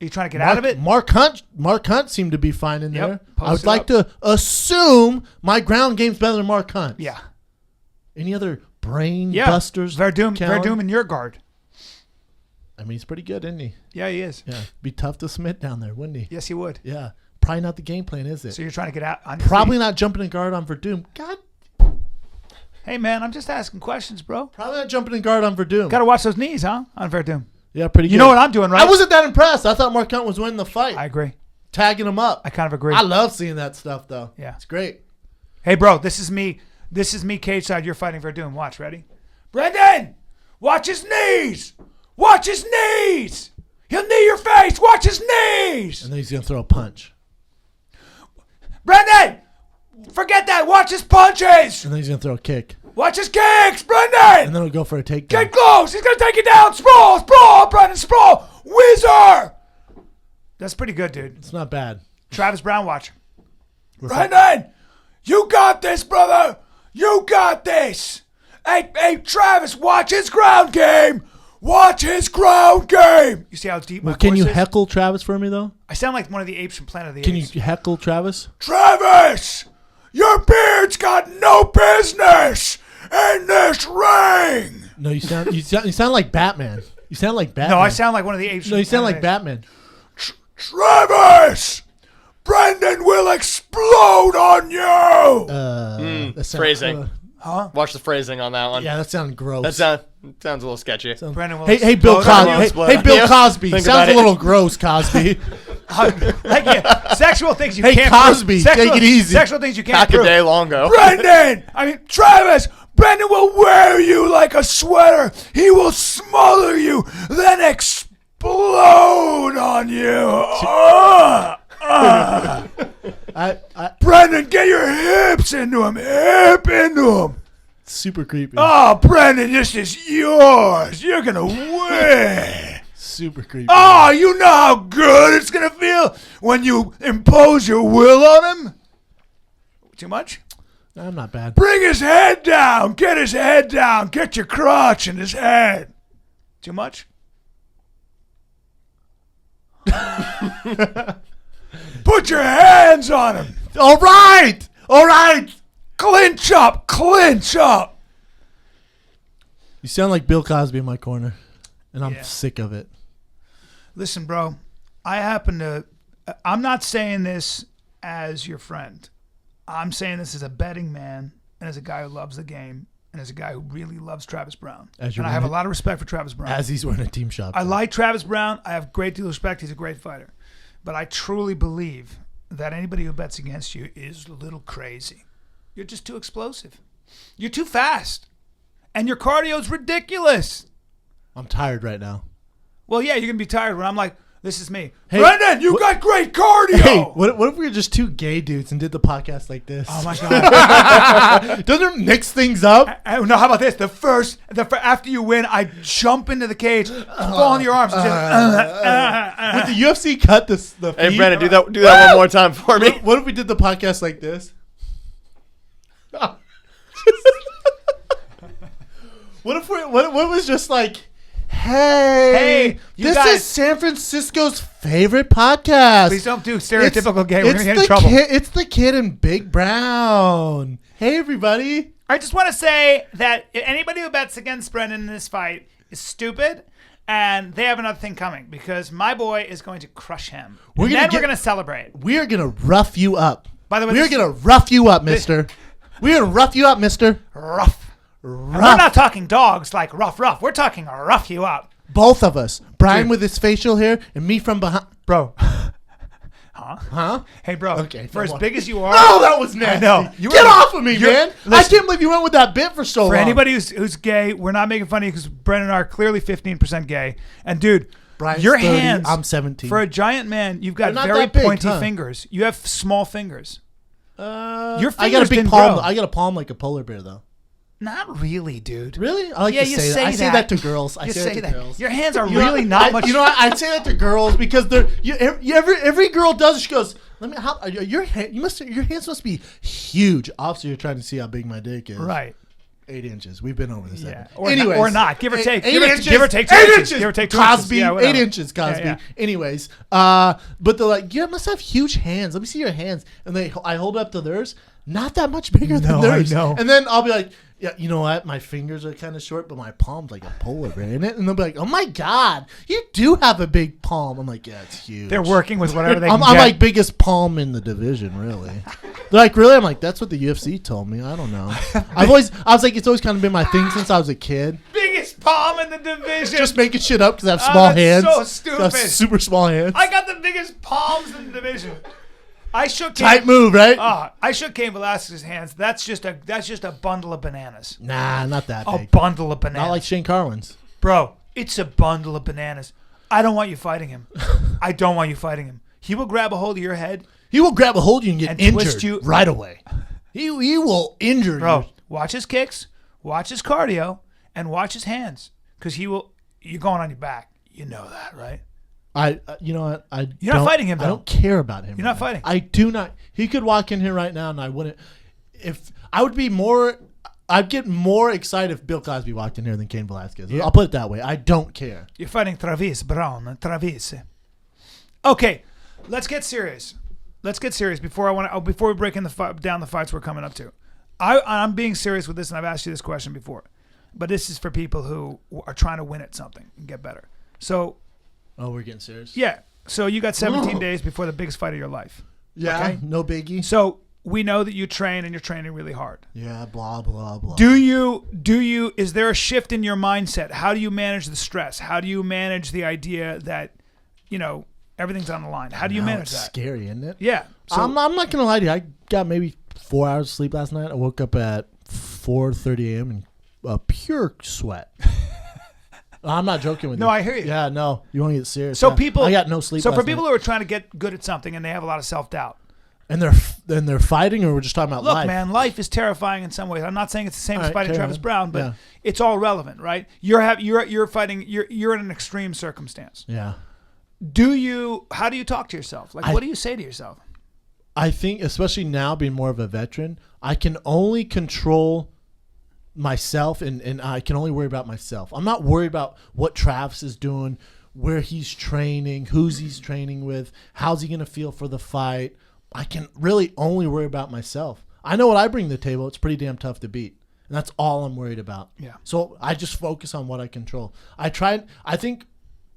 Are you trying to get out of it? Mark Hunt seemed to be fine in there. I would like to assume my ground game's better than Mark Hunt. Yeah. Any other brain busters? Verdum in your guard. I mean, he's pretty good, isn't he? Yeah, he is. Yeah. Be tough to submit down there, wouldn't he? Yes, he would. Yeah. Probably not the game plan, is it? So you're trying to get out on Probably not jumping in guard on Verdum. God. Hey, man, I'm just asking questions, bro. Probably not jumping in guard on Verdum. Got to watch those knees, huh, on Verdum. Yeah, pretty good. You know what I'm doing, right? I wasn't that impressed. I thought Mark Hunt was winning the fight. I agree. Tagging him up. I kind of agree. I love seeing that stuff, though. Yeah. It's great. Hey, bro, this is me cage side. You're fighting Verdum. Watch, ready? Brendan, watch his knees. Watch his knees. He'll knee your face. Watch his knees. And then he's going to throw a punch. Brendan, forget that. Watch his punches. And then he's going to throw a kick. Watch his kicks, Brendan. And then he'll go for a takedown. Get close. He's going to take you down. Sprawl, Brendan, sprawl. Whizzer. That's pretty good, dude. It's not bad. Travis Brown, watch. Brendan, you got this, brother. You got this. Hey, Travis, watch his ground game. Watch his ground game. You see how deep my voice is? Can you heckle Travis for me, though? I sound like one of the apes from Planet of the Apes. Apes. Can you heckle Travis? Travis, your beard's got no business in this ring. No, you sound like Batman. You sound like Batman. No, I sound like one of the apes. No, you sound like Batman. Travis, Brendan will explode on you. Phrasing. Huh? Watch the phrasing on that one. Yeah, that sounds gross. That sounds a little sketchy. Brendan will hey, Bill Cosby. Hey, Bill Cosby. Sounds a little gross, Cosby. Sexual things you can't prove. Cosby, take it easy. Sexual things you can't Back prove. a day long ago. Travis, Brendan will wear you like a sweater. He will smother you, then explode on you. Brendan, get your hips into him. Hip into him. Super creepy. Oh, Brendan, this is yours. You're going to win. Super creepy. Oh, you know how good it's going to feel when you impose your will on him? Too much? I'm not bad. Bring his head down. Get his head down. Get your crotch in his head. Too much? Put your hands on him. All right. Clinch up. You sound like Bill Cosby in my corner, and I'm sick of it. Listen, bro, I'm not saying this as your friend. I'm saying this as a betting man and as a guy who loves the game and as a guy who really loves Travis Brown. And I have a lot of respect for Travis Brown. As he's wearing a team shop. I like Travis Brown. I have a great deal of respect. He's a great fighter. But I truly believe that anybody who bets against you is a little crazy. You're just too explosive. You're too fast. And your cardio's ridiculous. I'm tired right now. Well, yeah, you're going to be tired when I'm like, this is me. Hey, Brendan, you got great cardio. Hey, what if we were just two gay dudes and did the podcast like this? Oh, my God. Doesn't it mix things up? No, how about this? After you win, I jump into the cage, fall into your arms. Would the UFC cut the feed? Hey, Brendan, do that one more time for me. What if we did the podcast like this? What if what was just like, hey, this is San Francisco's favorite podcast. Please don't do stereotypical gay. We're going to get in trouble. It's the kid in Big Brown. Hey, everybody. I just want to say that anybody who bets against Brendan in this fight is stupid, And they have another thing coming because my boy is going to crush him. We're going to celebrate. We're going to rough you up. By the way, we're going to rough you up, mister. We're going to rough you up, mister. Rough. We're not talking dogs like rough. We're talking rough you up. Both of us. Brian with his facial hair and me from behind. Bro. Huh? Hey, bro. Okay. For as big as you are. Oh, that was nasty. I know. Get off of me, man. Listen, I can't believe you went with that bit for so long. For anybody who's gay, we're not making fun of you because Brennan and I are clearly 15% gay. And, dude, Brian's your 30, hands. I'm 17. For a giant man, you've got very pointy fingers. You have small fingers. Your fingers I got a big palm. I got a palm like a polar bear, though. Not really, dude. Really? I like to say that. I say that to girls. I say that to girls. Your hands are really not much. You know what? I say that to girls because they're every girl does it. She goes, "Let me. Your hands must be huge." Obviously, you're trying to see how big my dick is. Right. 8 inches. We've been over this. Yeah. Or not. Give or take. Give or take 2 inches. Give or take 2 inches. Cosby. 8 inches. Cosby. Yeah. Anyways, but they're like, you must have huge hands. Let me see your hands. And I hold up to theirs. Not that much bigger than theirs. I know. And then I'll be like, yeah, you know what? My fingers are kind of short, but my palm's like a polar bear in it. And they'll be like, oh my God, you do have a big palm. I'm like, yeah, it's huge. They're working with whatever they can I'm like biggest palm in the division, really. They're like, really? I'm like, that's what the UFC told me. I don't know. I was like, it's always kind of been my thing since I was a kid. Biggest palm in the division. Just making shit up because I have small hands. So stupid. I have super small hands. I got the biggest palms in the division. I shook tight move, right? I shook Cain Velasquez's hands. That's just a bundle of bananas. Nah, not that big. A bundle of bananas. Not like Shane Carwin's. Bro, it's a bundle of bananas. I don't want you fighting him. I don't want you fighting him. He will grab a hold of your head. He will grab a hold of you and get injured twist you right away. He will injure you. Bro, watch his kicks, watch his cardio, and watch his hands. Because you're going on your back. You know that, right? You know what? You're not fighting him, though. I don't care about him. You're not fighting. I do not. He could walk in here right now, and I wouldn't. I'd get more excited if Bill Cosby walked in here than Cain Velasquez. Yeah. I'll put it that way. I don't care. You're fighting Travis Brown. Travis. Okay, let's get serious. Before we break down the fights we're coming up to. I'm being serious with this, and I've asked you this question before, but this is for people who are trying to win at something and get better. So. Oh, we're getting serious? Yeah. So you got 17 days before the biggest fight of your life. Yeah, okay? No biggie. So we know that you train and you're training really hard. Yeah, blah, blah, blah. Is there a shift in your mindset? How do you manage the stress? How do you manage the idea that, everything's on the line? How do you manage that? It's scary, isn't it? Yeah. So, I'm not going to lie to you. I got maybe 4 hours of sleep last night. I woke up at 4:30 a.m. in pure sweat. I'm not joking with you. No, I hear you. Yeah, no. You want to get serious. So I got no sleep. So for people who are trying to get good at something and they have a lot of self-doubt. And they're fighting, or we're just talking about life? Look, man, life is terrifying in some ways. I'm not saying it's the same as fighting Travis Brown, but it's all relevant, right? You're fighting. You're in an extreme circumstance. Yeah. How do you talk to yourself? Like, what do you say to yourself? I think, especially now being more of a veteran, I can only control myself and I can only worry about myself. I'm not worried about what Travis is doing, where he's training, who's he's training with, how's he going to feel for the fight. I can really only worry about myself. I know what I bring to the table. It's pretty damn tough to beat. And that's all I'm worried about. Yeah. So I just focus on what I control. I think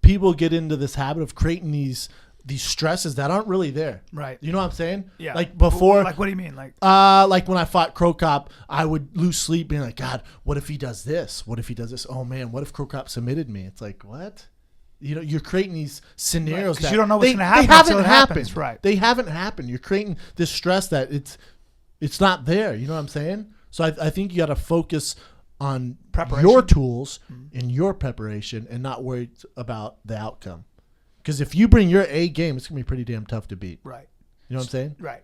people get into this habit of creating these stresses that aren't really there. Right. You know what I'm saying? Yeah. Like before. Like, what do you mean? Like when I fought Crow Cop, I would lose sleep being like, God, what if he does this? What if he does this? Oh man, what if Crow Cop submitted me? It's like, what? You're creating these scenarios that you don't know what's going to happen. They haven't happened. Right. They haven't happened. You're creating this stress that it's not there. You know what I'm saying? So I think you got to focus on your tools and your preparation and not worry about the outcome. Because if you bring your A game, it's going to be pretty damn tough to beat. Right. You know what I'm saying? Right.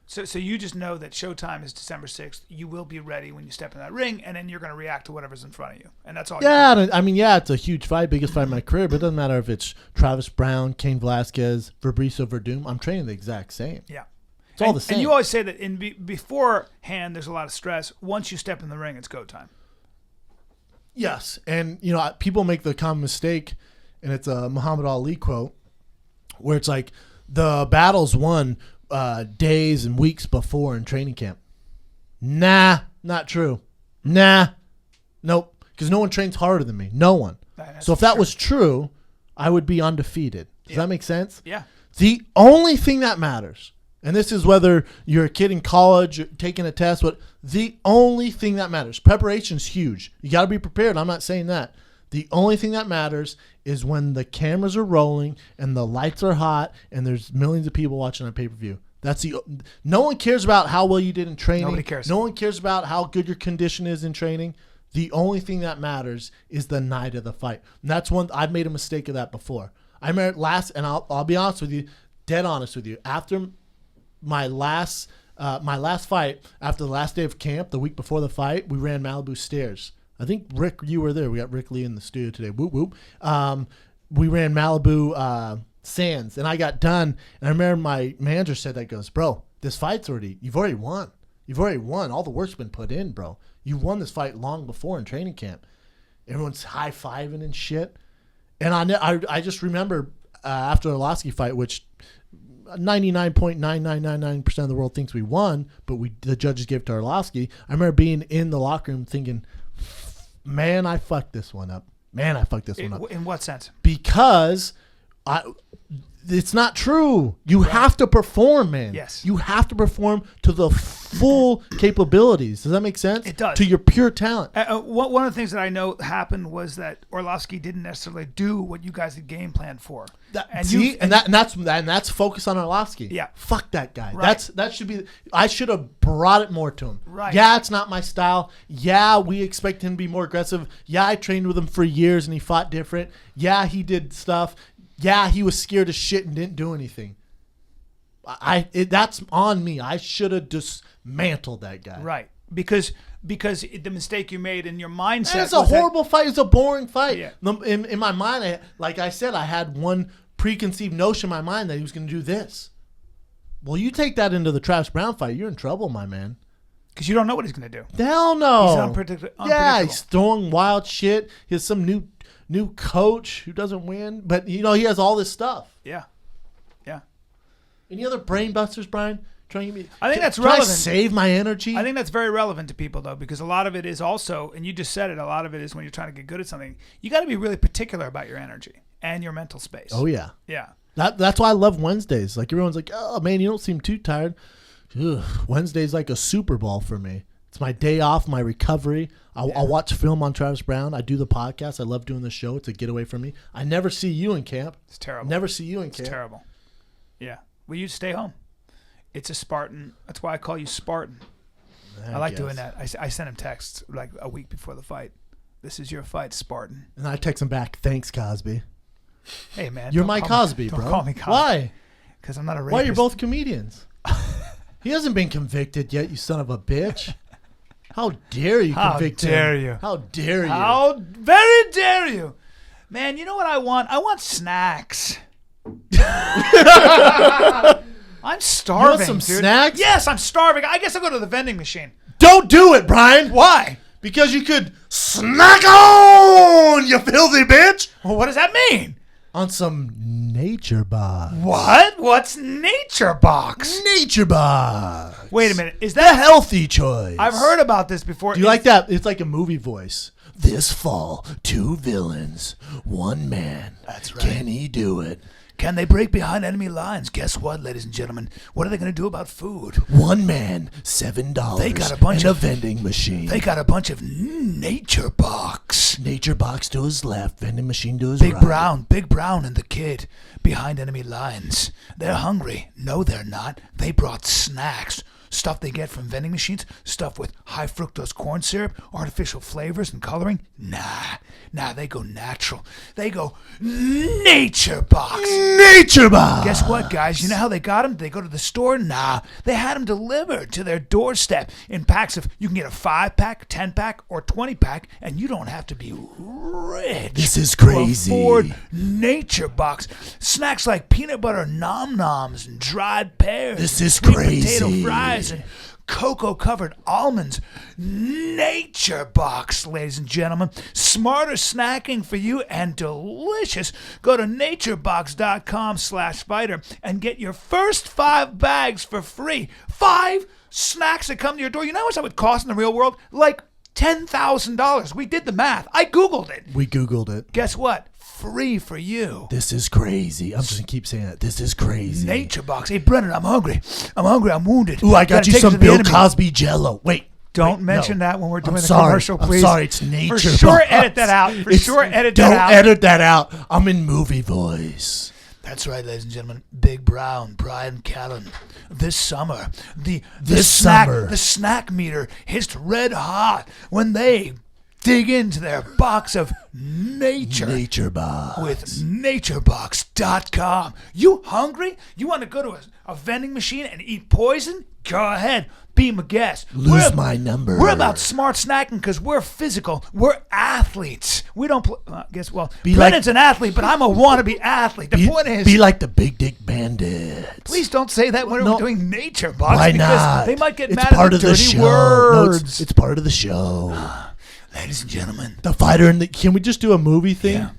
So you just know that showtime is December 6th. You will be ready when you step in that ring, and then you're going to react to whatever's in front of you. And that's all. Yeah, it's a huge fight, biggest fight in my career, but it doesn't matter if it's Travis Brown, Cain Velasquez, Fabricio Verdum. I'm training the exact same. Yeah. It's all the same. And you always say that beforehand, there's a lot of stress. Once you step in the ring, it's go time. Yes. And, people make the common mistake, and it's a Muhammad Ali quote, where it's like the battle's won days and weeks before in training camp. Nah, not true. Nah, nope. Because no one trains harder than me. No one. So if that was true, I would be undefeated. Does that make sense? Yeah. The only thing that matters, and this is whether you're a kid in college or taking a test, the only thing that matters, preparation is huge. You got to be prepared. I'm not saying that. The only thing that matters is when the cameras are rolling and the lights are hot and there's millions of people watching on pay-per-view. No one cares about how well you did in training. Nobody cares. No one cares about how good your condition is in training. The only thing that matters is the night of the fight. And that's one I've made a mistake of that before. I remember and I'll be honest with you, dead honest with you. After my last fight, after the last day of camp, the week before the fight, we ran Malibu stairs. I think Rick, you were there. We got Rick Lee in the studio today. Whoop whoop. We ran Malibu sands, and I got done. And I remember my manager said that, goes, bro, this fight's you've already won. You've already won. All the work's been put in, bro. You won this fight long before in training camp. Everyone's high-fiving and shit. And I just remember after the Arlovsky fight, which 99.9999% of the world thinks we won, but the judges gave it to Arlovsky. I remember being in the locker room thinking, man, I fucked this one up. In what sense? Because it's not true. You have to perform, man. Yes. You have to perform to the full capabilities. Does that make sense? It does. To your pure talent. One of the things that I know happened was that Arlovsky didn't necessarily do what you guys had game planned for. That's focus on Arlovsky. Yeah. Fuck that guy. Right. That should be. I should have brought it more to him. Right. Yeah, it's not my style. Yeah, we expect him to be more aggressive. Yeah, I trained with him for years and he fought different. Yeah, he did stuff. Yeah, he was scared as shit and didn't do anything. That's on me. I should have dismantled that guy. Right. Because the mistake you made in your mindset. And it's a horrible fight. It's a boring fight. Yeah. In my mind, like I said, I had one preconceived notion in my mind that he was going to do this. Well, you take that into the Travis Brown fight, you're in trouble, my man. Because you don't know what he's going to do. Hell no. He's unpredictable. Yeah, he's throwing wild shit. He has some new coach who doesn't win, but he has all this stuff. Yeah. Any other brain busters, Brian? I think that's relevant. Can I save my energy? I think that's very relevant to people, though, because a lot of it is also, and you just said it, a lot of it is when you're trying to get good at something, you got to be really particular about your energy and your mental space. Oh, yeah. Yeah. That's why I love Wednesdays. Like, everyone's like, oh, man, you don't seem too tired. Ugh, Wednesday's like a Super Bowl for me. It's my day off, my recovery. I'll watch film on Travis Brown. I do the podcast. I love doing the show. It's a getaway from me. I never see you in camp. It's terrible. Never see you in camp. It's terrible. Yeah. Well, you stay home. It's a Spartan. That's why I call you Spartan. I like doing that. I send him texts like a week before the fight. This is your fight, Spartan. And I text him back, thanks, Cosby. Hey, man. You're my Cosby, bro. Don't call me Cosby. Why? Because I'm not a rapist. Why? You're both comedians. He hasn't been convicted yet, you son of a bitch. How dare you convict him? How dare you? How dare you? How very dare you? Man, you know what I want? I want snacks. I'm starving. You want some snacks? Yes, I'm starving. I guess I'll go to the vending machine. Don't do it, Brian. Why? Because you could snack on, you filthy bitch. Well, what does that mean? On some Nature Box. What? What's Nature Box? Nature Box. Wait a minute. Is that the healthy choice? I've heard about this before. Do you like that? It's like a movie voice. This fall, 2 villains, 1 man. That's right. Can he do it? Can they break behind enemy lines? Guess what, ladies and gentlemen? What are they going to do about food? 1 man, $7. They got a bunch of vending machine. They got a bunch of Nature Box. Nature Box to his left, vending machine to his right. Big Brown and the kid behind enemy lines. They're hungry. No, they're not. They brought snacks. Stuff they get from vending machines, stuff with high fructose corn syrup, artificial flavors and coloring. Nah, they go natural. They go Nature Box. Nature Box. Guess what, guys? You know how they got them? Did they go to the store? Nah, they had them delivered to their doorstep in packs of, you can get a 5-pack, 10-pack, or 20-pack, and you don't have to be rich. This is crazy. To afford Nature Box. Snacks like peanut butter nom-noms and dried pears. This is crazy. Potato fries and cocoa-covered almonds. Nature Box, ladies and gentlemen. Smarter snacking for you and delicious. Go to naturebox.com/fighter and get your first 5 bags for free. 5 snacks that come to your door. You know how much that would cost in the real world? Like $10,000. We did the math. I Googled it. We Googled it. Guess what? Free for you. This is crazy. I'm just going to keep saying it. This is crazy. Nature Box. Hey, Brennan, I'm hungry. I'm wounded. Ooh, I got you some Bill Cosby Jello. Wait. Don't mention that when we're doing the commercial, please. I'm sorry, it's Nature Box. For sure, edit that out. Don't edit that out. I'm in movie voice. That's right, ladies and gentlemen. Big Bryan Callen. This summer, the snack meter hits red hot when they dig into their box of nature. Nature Box. With naturebox.com. You hungry? You want to go to a vending machine and eat poison? Go ahead. Be my guest. Lose my number. We're about smart snacking because we're physical. We're athletes. We don't Brennan's an athlete, but I'm a wannabe athlete. The point is... Be like the Big Dick Bandits. Please don't say that when we're doing Nature Box. Why because not? They might get it's mad part at the of dirty show. words. No, it's part of the show. Ladies and gentlemen. The fighter and the... Can we just do a movie thing? Yeah.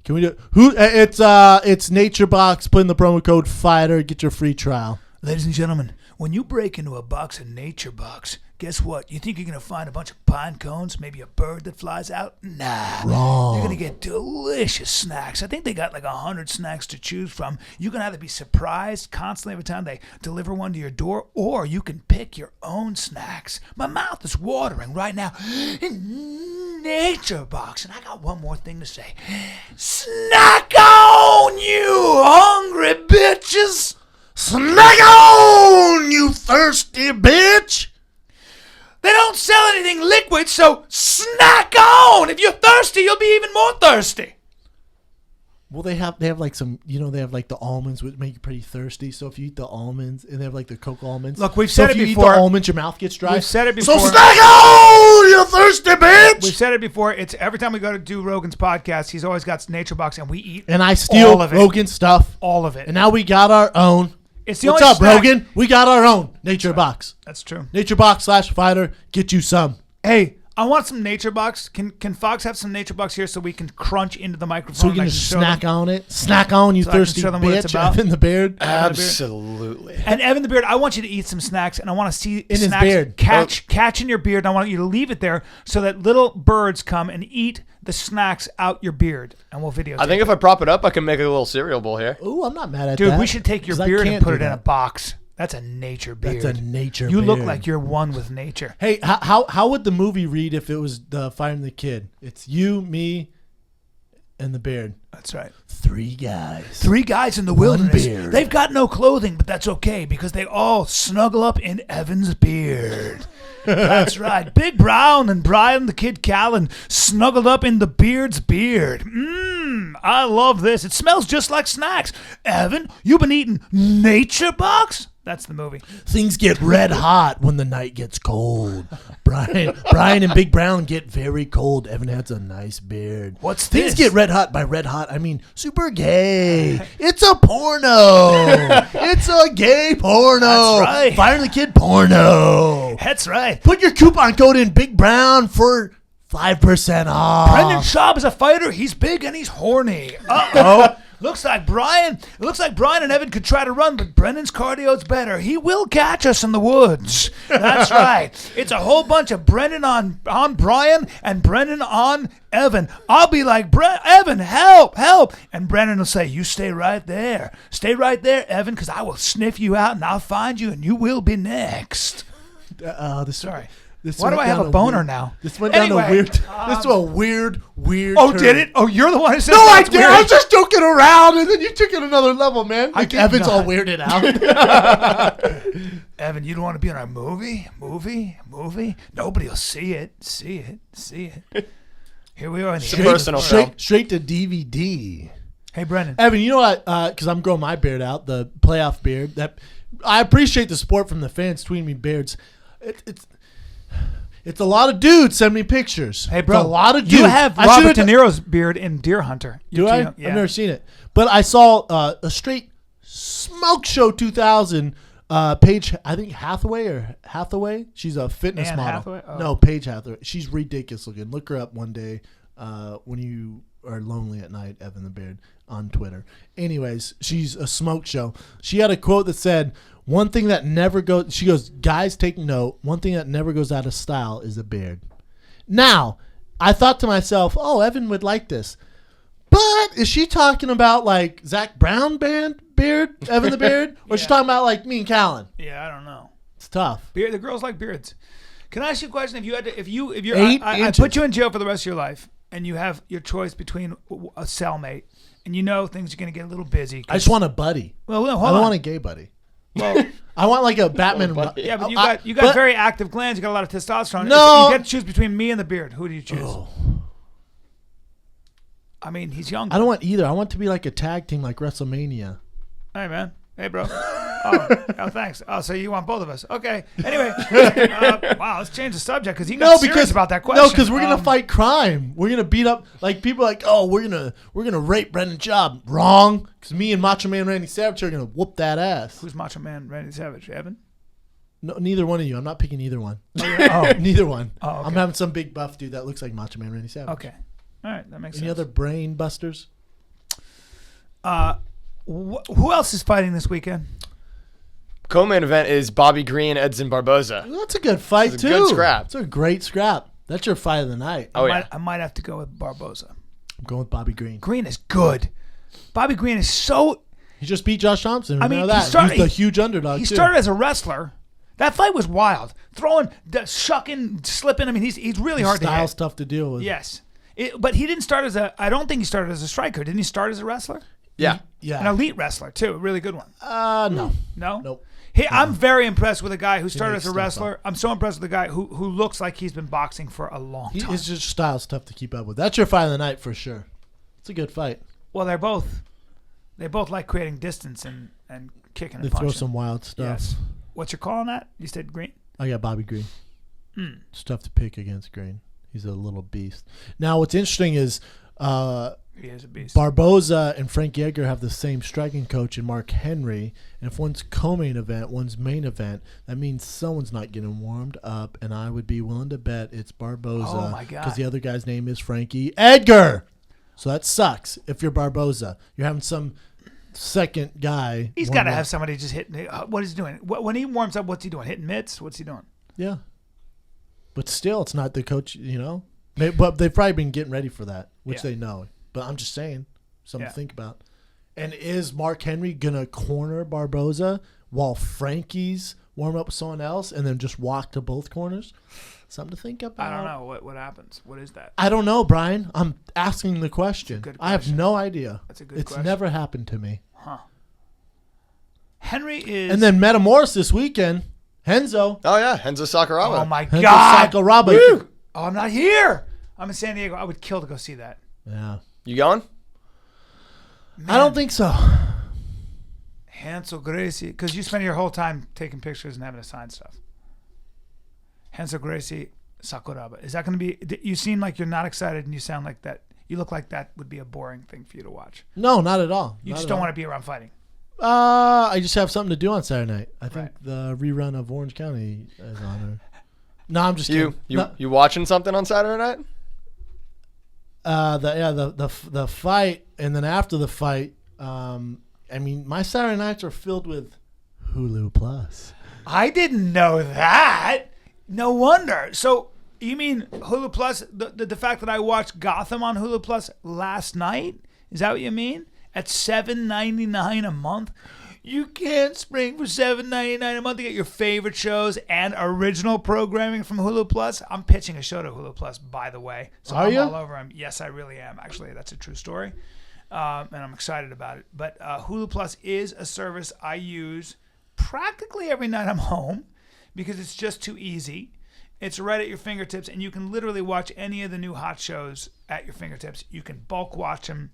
Can we do... It's Nature Box. Put in the promo code FIGHTER. Get your free trial. Ladies and gentlemen, when you break into a box of Nature Box, guess what? You think you're going to find a bunch of pine cones, maybe a bird that flies out? Nah. Wrong. You're going to get delicious snacks. I think they got like 100 snacks to choose from. You can either be surprised constantly every time they deliver one to your door, or you can pick your own snacks. My mouth is watering right now. Nature Box. And I got one more thing to say. Snack on, you hungry bitches! Snack on, you thirsty bitch! They don't sell anything liquid, so snack on! If you're thirsty, you'll be even more thirsty. Well, they have like some, they have like the almonds which make you pretty thirsty. So if you eat the almonds, and they have like the cocoa almonds. Look, we've said it before. If you eat the almonds, your mouth gets dry. We've said it before. So snack on, you thirsty bitch! We've said it before. It's every time we go to do Rogan's podcast, he's always got Nature Box, and we eat and I steal all of it. Rogan's stuff. All of it. And now we got our own. It's the What's only up, snack. Rogan? We got our own Nature Box. That's true. Nature Box /fighter. Get you some. Hey, I want some Nature Box. Can Fox have some Nature Box here so we can crunch into the microphone? So we can just snack on it. Snack on, you thirsty bitch. Evan the Beard. Absolutely. And Evan the Beard, I want you to eat some snacks, and I want to see in snacks his beard. catch in your beard. And I want you to leave it there so that little birds come and eat the snacks out your beard, and we'll videotape. I think if I prop it up, I can make a little cereal bowl here. Ooh, I'm not mad at that. Dude, we should take your beard and put it in a box. That's a nature beard. That's a nature beard. You look like you're one with nature. Hey, how would the movie read if it was the Fighting the Kid? It's you, me, and the beard. That's right. 3 guys. 3 guys in the wilderness. Beard. They've got no clothing, but that's okay because they all snuggle up in Evan's beard. That's right. Big Brown and Bryan the Kid Callen snuggled up in the beard's beard. I love this. It smells just like snacks. Evan, you've been eating Nature Box? That's the movie. Things get red hot when the night gets cold. Bryan and Big Brown get very cold. Evan has a nice beard. What's this? Things get red hot. By red hot, I mean super gay. It's a porno. It's a gay porno. That's right. Fighting the Kid porno. That's right. Put your coupon code in Big Brown for 5% off. Brendan Schaub is a fighter. He's big and he's horny. Uh-oh. Looks like Bryan and Evan could try to run, but Brendan's cardio's better. He will catch us in the woods. That's right. It's a whole bunch of Brendan on Bryan and Brendan on Evan. I'll be like, Evan, help. And Brendan will say, you stay right there. Stay right there, Evan, because I will sniff you out and I'll find you and you will be next. Sorry. Why do I have a boner now? This went down a weird. This is a weird. Oh, turn. did it? Oh, you're the one who said. No, I did. I was just joking around, and then you took it another level, man. Like Evan's all weirded out. Evan, you don't want to be in our movie? Nobody will see it. Here we are in the personal straight to DVD. Hey, Brendan. Evan, you know what? Because I'm growing my beard out, the playoff beard. That I appreciate the support from the fans tweeting me beards. It's a lot of dudes send me pictures. Hey, bro. It's a lot of dudes. You have Robert De Niro's beard in Deer Hunter. Do I? Yeah. I've never seen it. But I saw a straight Smoke Show 2000 Paige, I think Hathaway. She's a fitness Anne model. Hathaway? Oh. No, Paige Hathaway. She's ridiculous looking. Look her up one day when you are lonely at night, Evan the Beard, on Twitter. Anyways, she's a Smoke Show. She had a quote that said, one thing that never goes, she goes, guys take note, one thing that never goes out of style is a beard. Now, I thought to myself, oh, Evan would like this. But is she talking about like Zach Brown beard, Evan the Beard? Or is she talking about like me and Callen? Yeah, I don't know. It's tough. The girls like beards. Can I ask you a question? If you're, 8 I put you in jail for the rest of your life, and you have your choice between a cellmate, and you know things are going to get a little busy. I just want a buddy. Well, no, I don't want a gay buddy. Well, I want like a Batman. Yeah, but you got very active glands. You got a lot of testosterone. No, you get to choose between me and the beard. Who do you choose? Oh. I mean, he's young. I don't want either. I want to be like a tag team, like WrestleMania. Hey, man. Hey, bro. Oh, thanks. Oh, so you want both of us? Okay. Anyway, wow, let's change the subject because he got serious about that question. No, because we're gonna fight crime. We're gonna beat up like people. Like, oh, we're gonna rape Brendan Schaub. Wrong. Because me and Macho Man Randy Savage are gonna whoop that ass. Who's Macho Man Randy Savage? Evan? No, neither one of you. I'm not picking either one. Oh, neither one. Oh, okay. I'm having some big buff dude that looks like Macho Man Randy Savage. Okay. All right, that makes sense. Any other brain busters? Who else is fighting this weekend? Co-main event is Bobby Green, Edson Barboza. Well, that's a good fight, too. Good scrap. It's a great scrap. That's your fight of the night. I might have to go with Barboza. I'm going with Bobby Green. Green is good. Bobby Green is so... He just beat Josh Thompson. I mean, he's the huge underdog, He started as a wrestler. That fight was wild. Throwing, shucking, slipping. I mean, he's really hard to hit. Style's tough to deal with. Yes. But he didn't start as a... I don't think he started as a striker. Didn't he start as a wrestler? Yeah. Yeah. An elite wrestler, too. A really good one. No. No? Nope. Hey, I'm very impressed with a guy who started as a wrestler. I'm so impressed with a guy who looks like he's been boxing for a long time. His just style's tough to keep up with. That's your fight of the night for sure. It's a good fight. Well, they both like creating distance and kicking and punching. They throw some wild stuff. Yes. What's your call on that? You said Green? I got Bobby Green. It's tough to pick against Green. He's a little beast. Now, what's interesting is he is a beast. Barboza and Frank Yeager have the same striking coach in Mark Henry. And if one's co-main event, one's main event, that means someone's not getting warmed up. And I would be willing to bet it's Barboza. Oh, my God. Because the other guy's name is Frankie Edgar. So that sucks if you're Barboza. You're having some second guy. He's got to have somebody just hitting. What is he doing? When he warms up, what's he doing? Hitting mitts? What's he doing? Yeah. But still, it's not the coach, But they've probably been getting ready for that, which they know. But I'm just saying, something to think about. And is Mark Henry going to corner Barboza while Frankie's warm up with someone else and then just walk to both corners? Something to think about. I don't know. What happens? What is that? I don't know, Brian. I'm asking the question. I have no idea. That's a good question. It's never happened to me. Huh. Henry is... And then Metamoris this weekend. Henzo. Oh, yeah. Henzo Sakuraba. Oh, my Henzo God. Sakuraba. Woo! Oh, I'm not here. I'm in San Diego. I would kill to go see that. Yeah. You going? Man. I don't think so. Hansel Gracie. Because you spend your whole time taking pictures and having to sign stuff. Hansel Gracie Sakuraba. Is that going to be... You seem like you're not excited and you sound like that. You look like that would be a boring thing for you to watch. No, not at all. You just don't want to be around fighting. I just have something to do on Saturday night. I think the rerun of Orange County is on there. No, I'm just kidding. You watching something on Saturday night? The fight, and then after the fight, I mean, my Saturday nights are filled with Hulu Plus. I didn't know that. No wonder. So you mean Hulu Plus? The fact that I watched Gotham on Hulu Plus last night? Is that what you mean? At $7.99 a month? You can't spring for $7.99 a month to get your favorite shows and original programming from Hulu Plus. I'm pitching a show to Hulu Plus, by the way. So I'm all over them. Yes, I really am. Actually, that's a true story. And I'm excited about it. But Hulu Plus is a service I use practically every night I'm home because it's just too easy. It's right at your fingertips, and you can literally watch any of the new hot shows at your fingertips. You can bulk watch them.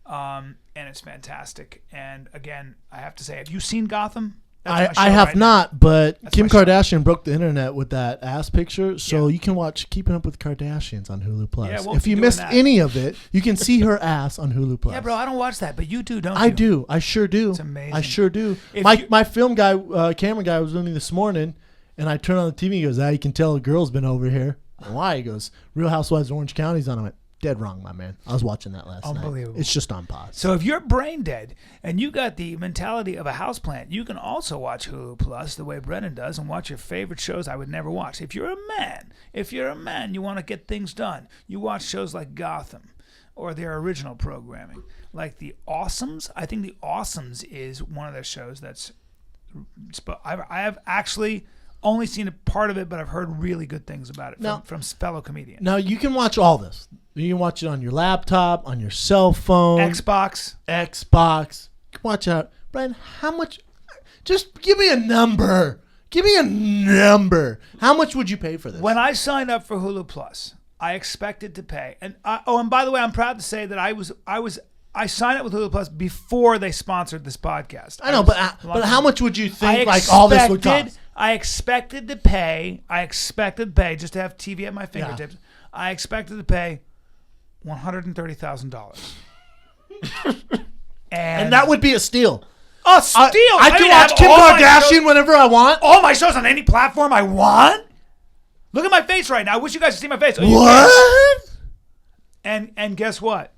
And it's fantastic. And again, I have to say, have you seen Gotham? I have not, but Kim Kardashian broke the internet with that ass picture, so you can watch Keeping Up with Kardashians on Hulu Plus. Yeah, if you missed any of it, you can see her ass on Hulu Plus. Yeah, bro, I don't watch that, but you do, don't you? I do. I sure do. It's amazing. I sure do. My film guy, camera guy, was with me this morning, and I turned on the TV. He goes, "You can tell a girl's been over here." Why? He goes, "Real Housewives of Orange County's on." I went, Dead wrong, my man. I was watching that last night. Unbelievable. It's just on pause. So if you're brain dead and you got the mentality of a houseplant, you can also watch Hulu Plus the way Brennan does and watch your favorite shows I would never watch. If you're a man, you want to get things done. You watch shows like Gotham or their original programming, like The Awesomes. I think The Awesomes is one of their shows that's. I have actually only seen a part of it, but I've heard really good things about it from fellow comedians. Now you can watch all this. You can watch it on your laptop, on your cell phone, Xbox. You can watch out. Brian, how much? Just give me a number. Give me a number. How much would you pay for this? When I signed up for Hulu Plus, I expected to pay. And by the way, I'm proud to say that I signed up with Hulu Plus before they sponsored this podcast. I know, but how much would you think all this would cost? I expected to pay just to have TV at my fingertips. Yeah. I expected to pay $130,000. and that would be a steal. A steal? I can watch Kim Kardashian whenever I want. All my shows on any platform I want? Look at my face right now. I wish you guys could see my face. What? And guess what?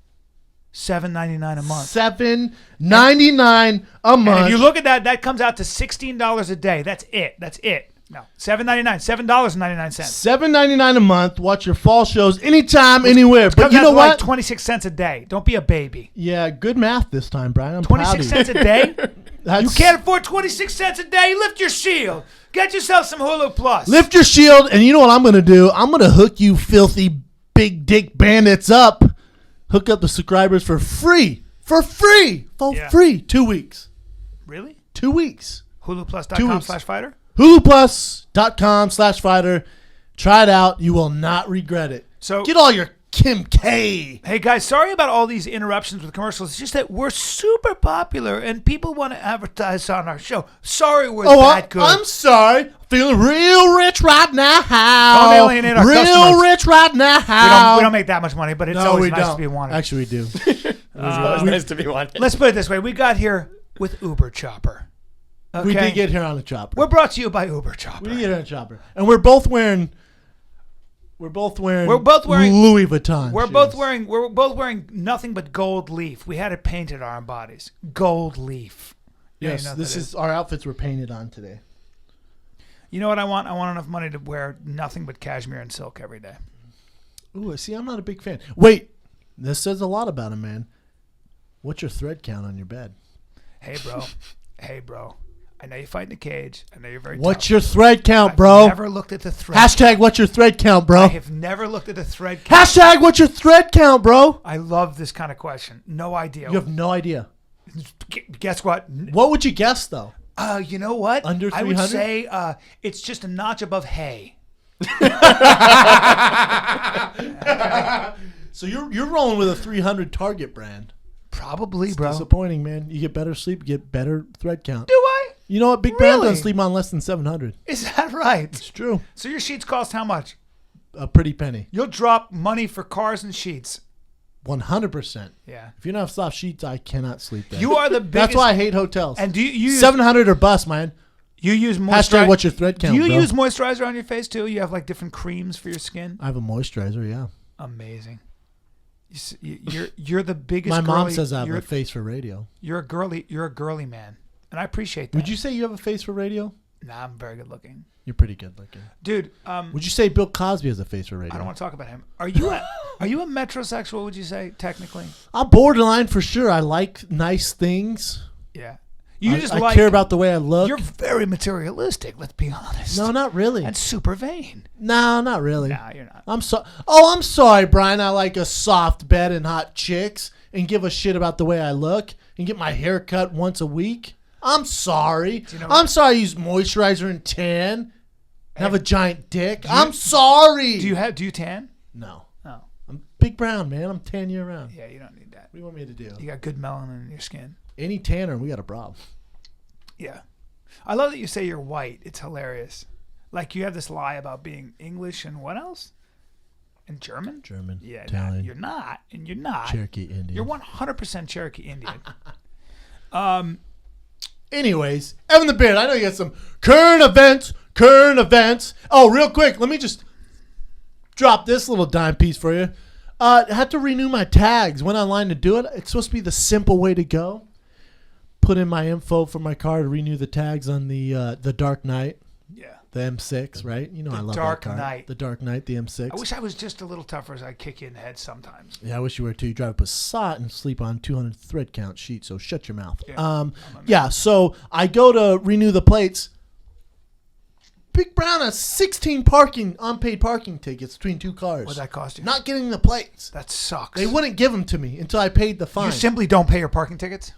$7.99 a month. $7.99 a month. And if you look at that, that comes out to $16 a day. That's it. No, $7.99. $7.99. $7.99 a month. Watch your fall shows anytime, anywhere. But you know what? Like 26 cents a day. Don't be a baby. Yeah, good math this time, Brian. I'm 26 cents a day? You can't afford 26 cents a day? Lift your shield. Get yourself some Hulu Plus. Lift your shield, and you know what I'm going to do? I'm going to hook you filthy big dick bandits up. Hook up the subscribers for free. For free. 2 weeks. Really? 2 weeks. HuluPlus.com/fighter? HuluPlus.com/fighter. Try it out. You will not regret it. So get all your Kim K. Hey, guys, sorry about all these interruptions with commercials. It's just that we're super popular and people want to advertise on our show. Sorry we're that good. I'm sorry. Feeling real rich right now. Don't alienate our customers. Real rich right now. We don't make that much money, but it's always nice to be wanted. Actually, we do. It's nice to be wanted. Let's put it this way. We got here with Uber Chopper. Okay? We did get here on the chopper. We're brought to you by Uber Chopper. We did get here on the chopper. And we're both wearing Louis Vuitton. We're both wearing nothing but gold leaf. We had it painted on our bodies. Gold leaf. Yes, this is our outfits were painted on today. You know what I want? I want enough money to wear nothing but cashmere and silk every day. Ooh, see, I'm not a big fan. Wait, this says a lot about him, man. What's your thread count on your bed? Hey, bro. I know you fight in the cage. I know you're very What's tough. your thread count, bro? I've never looked at the thread count. What's your thread count, bro? I have never looked at the thread count. Hashtag what's your thread count, bro? I love this kind of question. No idea. You have no idea. Guess what? What would you guess, though? You know what? Under 300? I would say it's just a notch above hay. So you're rolling with a 300 Target brand. Probably, It's bro. disappointing, man. You get better sleep, you get better thread count. Do I? You know what? Big Brown doesn't sleep on less than 700. Is that right? It's true. So your sheets cost how much? A pretty penny. You'll drop money for cars and sheets. 100%. Yeah. If you don't have soft sheets, I cannot sleep there. You are the biggest. That's why I hate hotels. And do you use 700 or bust, man? You use moisturizer. Hashtag what's your thread count, Do you bro? use moisturizer on your face too? You have like different creams for your skin? I have a moisturizer, yeah. Amazing. You're the biggest. My mom girly, says I have a face for radio. You're a girly man, and I appreciate that. Would you say you have a face for radio? Nah, I'm very good looking. You're pretty good looking, dude. Would you say Bill Cosby has a face for radio? I don't want to talk about him. Are you a metrosexual? Would you say technically? I'm borderline for sure. I like nice things. Yeah. I care about the way I look. You're very materialistic. Let's be honest. No, not really. And super vain. No, not really. No, you're not. I'm sorry, Brian. I like a soft bed and hot chicks and give a shit about the way I look and get my hair cut once a week. I'm sorry. I'm sorry I use moisturizer and tan. Have a giant dick. I'm sorry. Do you tan? No. Oh. I'm Big Brown, man. I'm tan year round. Yeah, you don't need that. What do you want me to do? You got good melanin in your skin. Any tanner, we got a problem. Yeah. I love that you say you're white. It's hilarious. Like you have this lie about being English and what else? And German? German. Yeah, Italian. you're not. And you're not. Cherokee Indian. You're 100% Cherokee Indian. Anyways, Evan the Beard, I know you got some current events. Oh, real quick, let me just drop this little dime piece for you. Had to renew my tags. Went online to do it. It's supposed to be the simple way to go. Put in my info for my car to renew the tags on the Dark Knight. Yeah. The M6, right? You know I love Dark that car. Knight. The Dark Knight, the M6. I wish I was just a little tougher as I kick you in the head sometimes. Yeah, I wish you were too. You drive a Passat and sleep on 200 thread count sheet, so shut your mouth. Yeah, so I go to renew the plates. Big Brown has 16 unpaid parking tickets between two cars. What'd that cost you? Not getting the plates. That sucks. They wouldn't give them to me until I paid the fine. You simply don't pay your parking tickets?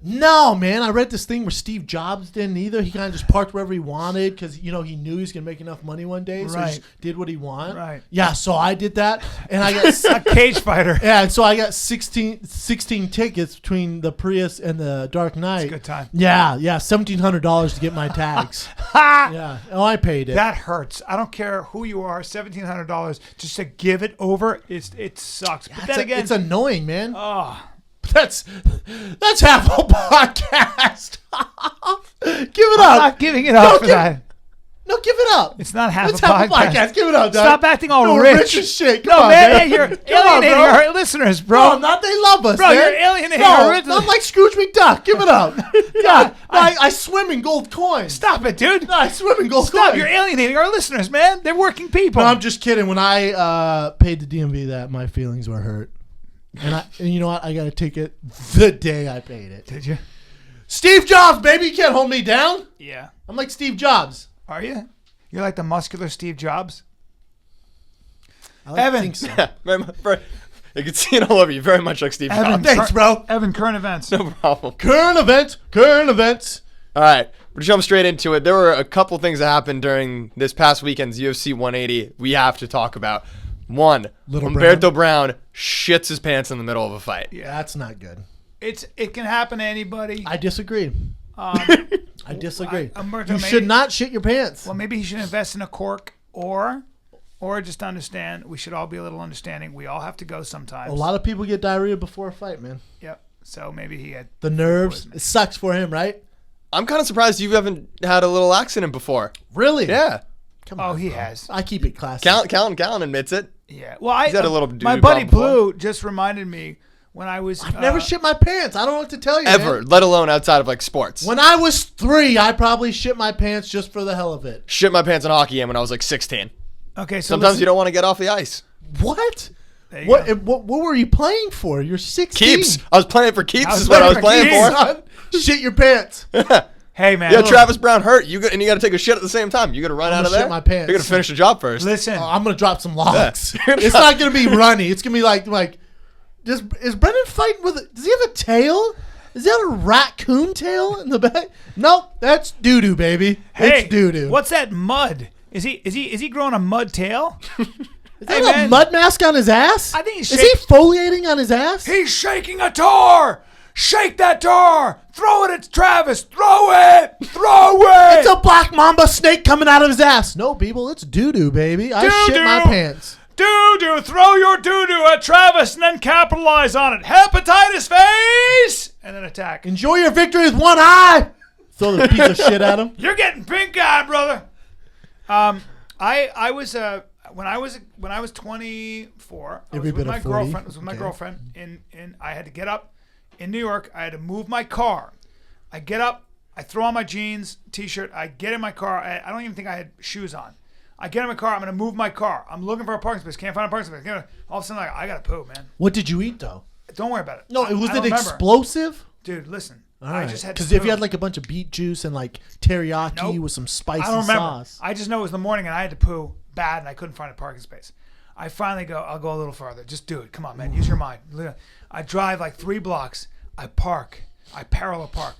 No, man. I read this thing where Steve Jobs didn't either. He kind of just parked wherever he wanted because, he knew he was going to make enough money one day. So he just did what he wanted. Right. Yeah, so I did that. And I got a cage fighter. Yeah, and so I got 16 tickets between the Prius and the Dark Knight. It's a good time. Yeah, $1,700 to get my tags. Yeah. Oh, I paid it. That hurts. I don't care who you are. $1,700 just to give it over. It sucks. But then again, it's annoying, man. Oh. That's half a podcast. Give it up. I'm not giving it up for that. No, give it up. It's not half It's a podcast. Give it up, Doug. Stop acting all no, rich. As shit. Come on, man. You're alienating our listeners, bro. No, not they love us, bro. man. You're alienating our listeners. I'm like Scrooge McDuck. Give it up. Yeah, I swim in gold coins. Stop it, dude. No, I swim in gold coins. Stop. You're alienating our listeners, man. They're working people. No, I'm just kidding. When I paid the DMV that, my feelings were hurt. And you know what? I got a ticket the day I paid it. Did you? Steve Jobs, baby. You can't hold me down. Yeah. I'm like Steve Jobs. Are you? You're like the muscular Steve Jobs? I think so. Yeah, you can see it all over you. Very much like Steve Jobs. Thanks, bro. Evan, current events. No problem. Current events. All right. We're jump straight into it. There were a couple things that happened during this past weekend's UFC 180 we have to talk about. One, Humberto Brown shits his pants in the middle of a fight. Yeah, that's not good. It can happen to anybody. I disagree. I disagree. You should not shit your pants. Well, maybe he should invest in a cork or just understand. We should all be a little understanding. We all have to go sometimes. A lot of people get diarrhea before a fight, man. Yep. So maybe he had the nerves. It sucks for him, right? I'm kind of surprised you haven't had a little accident before. Really? Yeah. Come on, he bro. has. I keep it classy. Callen admits it. Yeah. Well, He's had a little my buddy Blue just reminded me when I was. I've never shit my pants. I don't know what to tell you. Ever, man. let alone outside of like sports. When I was 3, I probably shit my pants just for the hell of it. Shit my pants in a hockey game when I was like 16. Okay, so sometimes you don't want to get off the ice. What? What were you playing for? You're 16. Keeps. I was playing for keeps. Is what I was playing for. Shit your pants. Hey, man. Yeah, Travis Brown hurt. You got to take a shit at the same time. You got to run out of there. Shit my pants. You got to finish the job first. Listen, I'm gonna drop some logs. Yeah. It's not gonna be runny. It's gonna be like. Is Brendan fighting with? Does he have a tail? Is that a raccoon tail in the back? Nope, that's doo doo, baby. Hey, it's doo doo. What's that mud? Is he growing a mud tail? Is that a mud mask on his ass? I think he's. Is he foliating on his ass? He's shaking a tar. Shake that tar! Throw it at Travis! Throw it! Throw it! It's a black mamba snake coming out of his ass. No, people, it's doo-doo, baby. I shit my pants. Doo-doo! Throw your doo-doo at Travis and then capitalize on it. Hepatitis face! And then attack. Enjoy your victory with one eye! Throw the piece of shit at him. You're getting pink eye, brother. I was when I was 24, I was with my girlfriend. I was with my girlfriend and I had to get up. In New York, I had to move my car. I get up, I throw on my jeans, t-shirt, I get in my car. I don't even think I had shoes on. I get in my car, I'm going to move my car. I'm looking for a parking space, can't find a parking space. All of a sudden, I got to poo, man. What did you eat, though? Don't worry about it. No, was it explosive? Dude, listen. Right. I just had to because if you had like a bunch of beet juice and like teriyaki with some spicy I don't remember. sauce. I just know it was the morning and I had to poo bad and I couldn't find a parking space. I finally go, I'll go a little farther. Just do it. Come on, man. Use your mind. I drive like 3 blocks. I park. I parallel park.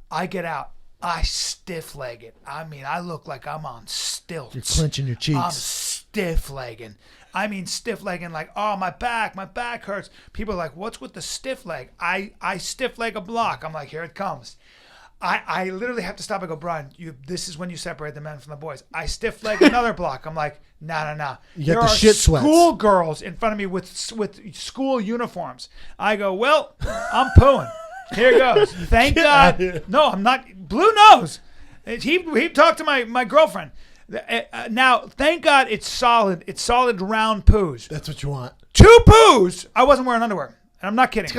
I get out. I stiff-leg it. I mean, I look like I'm on stilts. You're clenching your cheeks. I'm stiff-legging. I mean, stiff-legging like, oh, my back hurts. People are like, what's with the stiff leg? I stiff-leg a block. I'm like, here it comes. I literally have to stop. I go, Brian, this is when you separate the men from the boys. I stiff-leg another block. I'm like, nah. You got the shit sweats. School girls in front of me with school uniforms. I go, well, I'm pooing. Here goes. Thank God. No, I'm not. Blue knows. He talked to my girlfriend. Now, thank God it's solid. It's solid round poos. That's what you want. 2 poos. I wasn't wearing underwear, and I'm not kidding.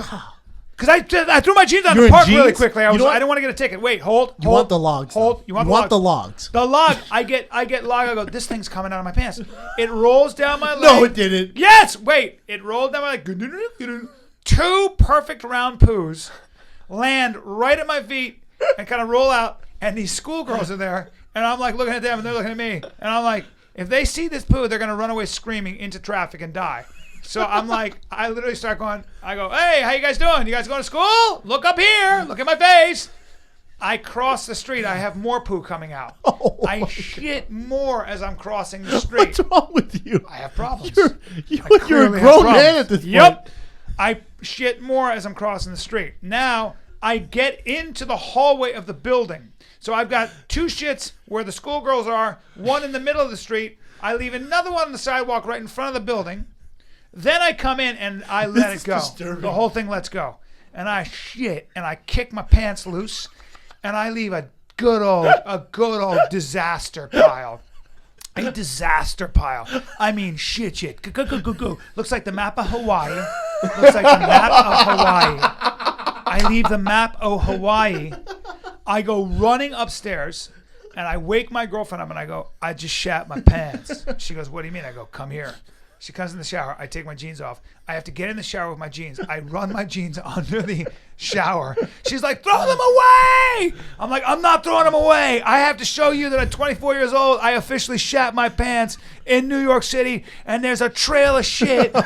Because I threw my jeans on the park really quickly. I didn't want to get a ticket. Wait, hold. You want the logs. Hold. You want the logs. The log. I get log. I go, this thing's coming out of my pants. It rolls down my leg. No, it didn't. Yes. Wait. It rolled down my leg. 2 perfect round poos land right at my feet and kind of roll out. And these schoolgirls are there. And I'm like looking at them and they're looking at me. And I'm like, if they see this poo, they're going to run away screaming into traffic and die. So I'm like, I literally start going, I go, hey, how you guys doing? You guys going to school? Look up here. Look at my face. I cross the street. I have more poo coming out. I shit more as I'm crossing the street. What's wrong with you? I have problems. You're a grown man at this point. Yep. I shit more as I'm crossing the street. Now, I get into the hallway of the building. So I've got 2 shits where the schoolgirls are, 1 in the middle of the street. I leave another one on the sidewalk right in front of the building. Then I come in and I let it go. Disturbing. The whole thing lets go. And I shit and I kick my pants loose and I leave a good old disaster pile. A disaster pile. I mean shit. Go. Looks like the map of Hawaii. I leave the map of Hawaii. I go running upstairs and I wake my girlfriend up and I go, I just shat my pants. She goes, what do you mean? I go, come here. She comes in the shower. I take my jeans off. I have to get in the shower with my jeans. I run my jeans under the shower. She's like, throw them away. I'm like, I'm not throwing them away. I have to show you that at 24 years old, I officially shat my pants in New York City, and there's a trail of shit all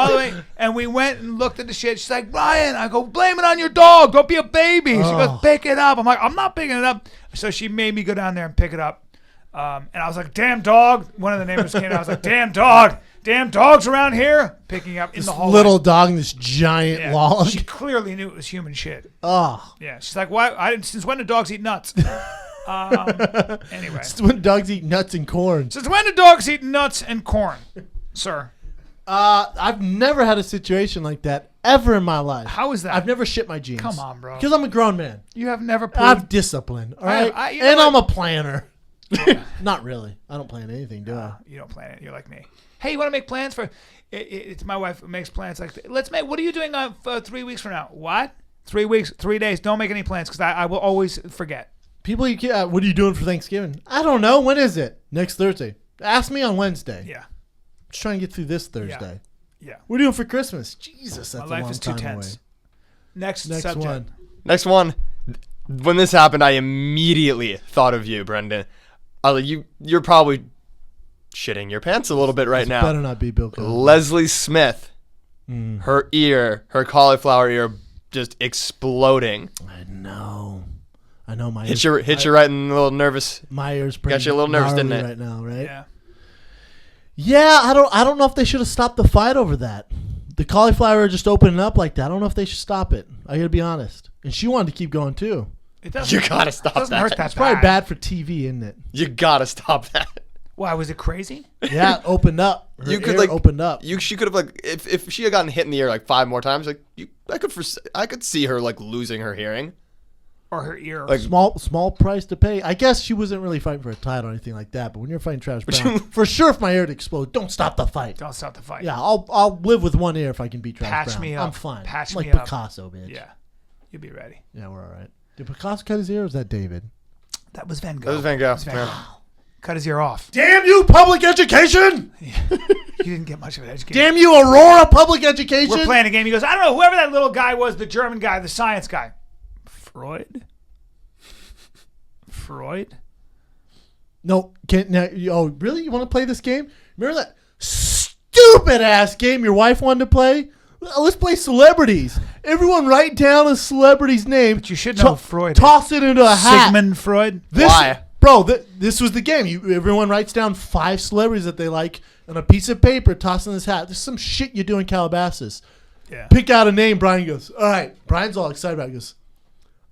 the way. And we went and looked at the shit. She's like, Brian, I go, blame it on your dog. Don't be a baby. She goes, pick it up. I'm like, I'm not picking it up. So she made me go down there and pick it up. And I was like, damn dog. One of the neighbors came in. I was like, damn dog. Damn dogs around here. Picking up in the hallway. Little dog and this giant log. She clearly knew it was human shit. Oh. Yeah. She's like, why? Since when do dogs eat nuts? Anyway. Since when dogs eat nuts and corn? Since when do dogs eat nuts and corn, sir? I've never had a situation like that ever in my life. How is that? I've never shit my jeans. Come on, bro. Because I'm a grown man. You have never I have discipline, all right? I'm a planner. Not really. I don't plan anything, do I? You don't plan it. You're like me. Hey, you want to make plans for? It's my wife who makes plans. Like, let's make. What are you doing 3 weeks from now? What? 3 weeks, 3 days. Don't make any plans because I will always forget. People, what are you doing for Thanksgiving? I don't know. When is it? Next Thursday. Ask me on Wednesday. Yeah. Just trying to get through this Thursday. Yeah. What are you doing for Christmas? Jesus, that's my a life long is too time tense. away. Next subject. One. Next one. When this happened, I immediately thought of you, Brendan. You're probably shitting your pants a little bit right now. Better not be Bill Cosby. Leslie Smith, her cauliflower ear, just exploding. I know. My hit you right in the little nervous. My ears pretty got you a little nervous, didn't it? Right now, right? Yeah. Yeah, I don't know if they should have stopped the fight over that. The cauliflower just opening up like that. I don't know if they should stop it. I got to be honest. And she wanted to keep going too. It doesn't. You gotta stop that. Hurt that it's probably bad for TV, isn't it? You gotta stop that. Why was it crazy? Yeah, it opened up. Her ear opened up. She could have if she had gotten hit in the ear 5 more times, I could see her losing her hearing. Or her ear. Small price to pay. I guess she wasn't really fighting for a title or anything like that. But when you're fighting Travis Brown, for sure, if my ear would explode, don't stop the fight. Don't stop the fight. Yeah, I'll live with one ear if I can beat Travis Brown. Me up. I'm fine. Patch I'm me like up. Picasso, bitch. Yeah, you'll be ready. Yeah, we're all right. Did Picasso cut his ear or was that David? That was Van Gogh. That was Van Gogh. Yeah. Cut his ear off. Damn you, public education! You didn't get much of an education. Damn you, Aurora public education! We're playing a game. He goes, I don't know, whoever that little guy was, the German guy, the science guy. Freud? No, really? You want to play this game? Remember that stupid ass game your wife wanted to play? Let's play celebrities. Everyone write down a celebrity's name. But you should know Freud. Toss it into a hat. Sigmund Freud. Why? Bro, this was the game. Everyone writes down 5 celebrities that they like on a piece of paper, toss in this hat. There's some shit you do in Calabasas. Yeah. Pick out a name. Brian goes, all right. Brian's all excited about it. He goes,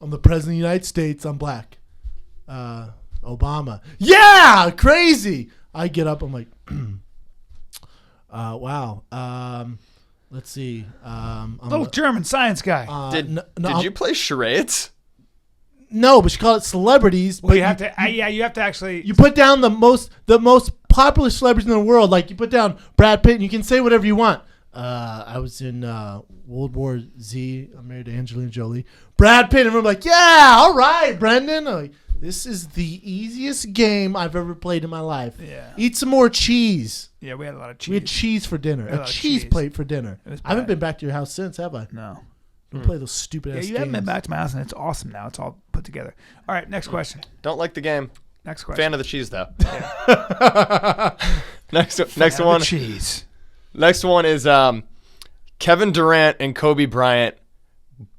I'm the president of the United States. I'm black. Obama. Yeah, crazy. I get up. I'm like, wow. Let's see. Little German science guy. Did you play charades? No, but you call it celebrities. Well, but you have to. You have to actually. You put down the most popular celebrities in the world. Like you put down Brad Pitt, and you can say whatever you want. I was in World War Z. I'm married to Angelina Jolie. Brad Pitt, and we're like, yeah, all right, Brendan. I'm like, this is the easiest game I've ever played in my life. Yeah. Eat some more cheese. Yeah, we had a lot of cheese. We had cheese for dinner. A cheese plate for dinner. I haven't been back to your house since, have I? No. Don't play those stupid ass games. You haven't been back to my house, and it's awesome now. It's all put together. All right, next question. Don't like the game. Next question. Fan of the cheese, though. Yeah. next Fan one. Of the cheese. Next one is Kevin Durant and Kobe Bryant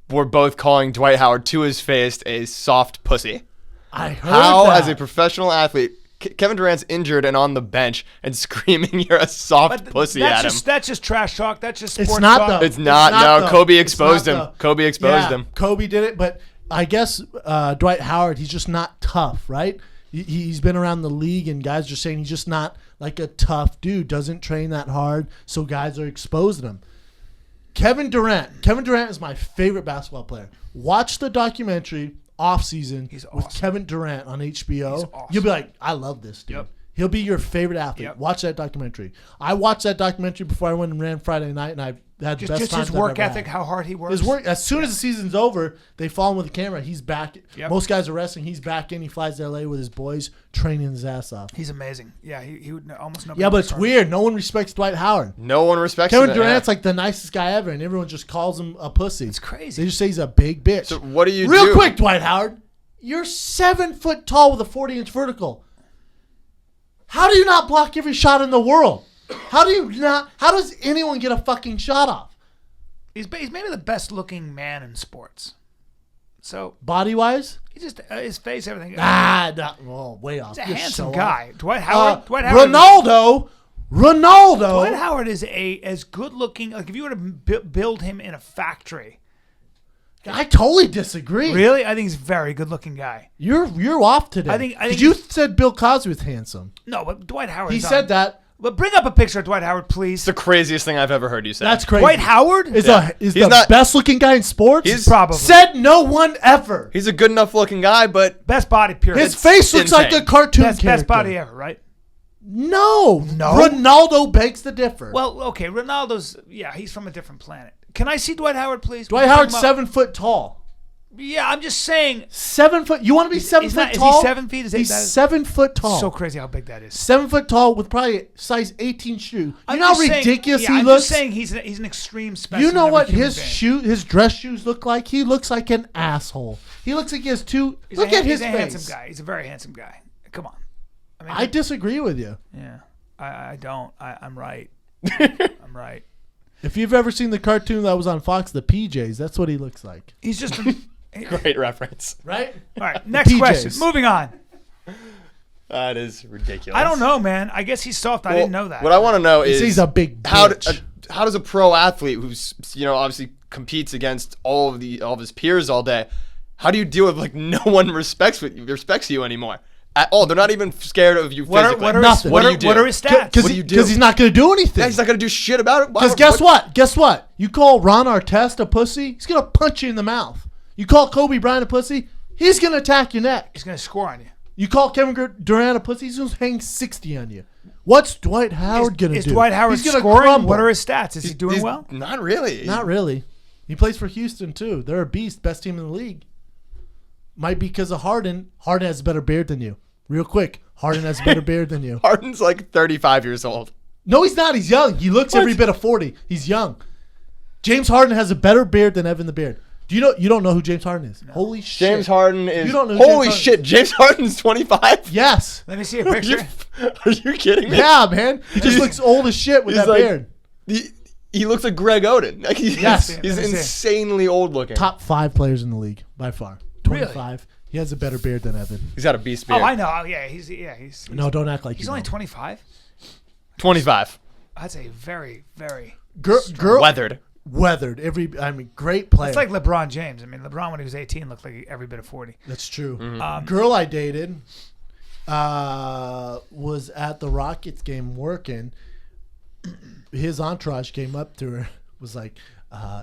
were both calling Dwight Howard to his face a soft pussy. I heard How, that. as a professional athlete, Kevin Durant's injured and on the bench and screaming you're a soft pussy at him. That's just trash talk. That's just sports It's not, talk. though. It's not. No, Kobe exposed him. Kobe exposed him. Kobe did it, but I guess Dwight Howard, he's just not tough, right? He's been around the league, and guys are saying he's just not like a tough dude, doesn't train that hard, so guys are exposing him. Kevin Durant is my favorite basketball player. Watch the documentary Off Season with Kevin Durant on HBO. He's awesome. You'll be like, I love this dude. Yep. He'll be your favorite athlete. Yep. Watch that documentary. I watched that documentary before I went and ran Friday night, and I had the best Just time his work ethic, how hard he works. His work. As soon as the season's over, they follow him with the camera. He's back. Yep. Most guys are resting. He's back in. He flies to LA with his boys, training his ass off. He's amazing. Yeah, he would almost nobody. Yeah, but it's weird. No one respects Dwight Howard. No one respects Kevin him. Durant's like the nicest guy ever, and everyone just calls him a pussy. It's crazy. They just say he's a big bitch. So what do you do? Real quick, Dwight Howard. You're 7 foot tall with a 40-inch vertical. How do you not block every shot in the world? How does anyone get a fucking shot off? He's maybe the best looking man in sports. So body wise, he just his face, everything. Way off. He's a You're handsome so guy. off. Dwight Howard. Ronaldo. Dwight Howard is as good looking. Like if you were to build him in a factory. I totally disagree. Really? I think he's a very good looking guy. You're off today. I think you said Bill Cosby was handsome. No, but Dwight Howard. He said that. But bring up a picture of Dwight Howard, please. It's the craziest thing I've ever heard you say. That's crazy. Dwight Howard is the best looking guy in sports. He's probably said no one ever. He's a good enough looking guy, but best body period. His face looks like a cartoon character. Best body ever, right? No. Ronaldo begs to differ. Well, okay, Ronaldo's he's from a different planet. Can I see Dwight Howard, please? Dwight Howard's 7 foot tall. Yeah, I'm just saying. 7 foot. You want to be 7 foot tall? Is he 7 feet? He's 7 foot tall. So crazy how big that is. 7 foot tall with probably size 18 shoe. You I'm know how just saying- ridiculous yeah, he I'm looks? just saying he's an extreme specimen. You know of a what human his being. his dress shoes look like? He looks like an asshole. He looks like he has two. Look at his He's a face. handsome guy. He's a very handsome guy. Come on. I disagree with you. Yeah, I don't. I'm right. I'm right. If you've ever seen the cartoon that was on Fox, the PJs, that's what he looks like. He's just great reference. Right? All right, next PJs. question. Moving on. That is ridiculous. I don't know, man. I guess he's soft. I didn't know that. What I want to know is he's a big how bitch. how does a pro athlete who's obviously competes against all of his peers all day, how do you deal with no one respects you anymore at all? They're not even scared of you physically. What are his stats? Because he's not going to do anything. Yeah, he's not going to do shit about it. Because guess what? Guess what? You call Ron Artest a pussy, he's going to punch you in the mouth. You call Kobe Bryant a pussy, he's going to attack your neck. He's going to score on you. You call Kevin Durant a pussy, he's going to hang 60 on you. What's Dwight Howard going to do? Is Dwight Howard he's gonna scoring? crumble. What are his stats? Is he doing well? Not really. Not really. He plays for Houston, too. They're a beast. Best team in the league. Might be because of Harden. Harden has a better beard than you. Real quick. Harden has a better beard than you. Harden's like 35 years old. No, he's not. He's young. He looks every bit of 40. He's young. James Harden has a better beard than Evan the Beard. Do you know? You don't know who James Harden is? No. Holy shit. James Harden is. You don't know who holy shit. James Harden's 25? Yes. Let me see a picture. Are you kidding me? Yeah, man. He just looks old as shit with that beard. He looks like Greg Oden. Yes. He's insanely old looking. Top 5 players in the league by far. 25. Really? He has a better beard than Evan. He's got a beast beard. Oh, I know. Yeah, he's no, don't act like he's only 25. 25. That's a very, very girl weathered. Great player. It's like LeBron James. I mean, LeBron when he was 18 looked like every bit of 40. That's true. Mm-hmm. Girl I dated was at the Rockets game working. His entourage came up to her, was like,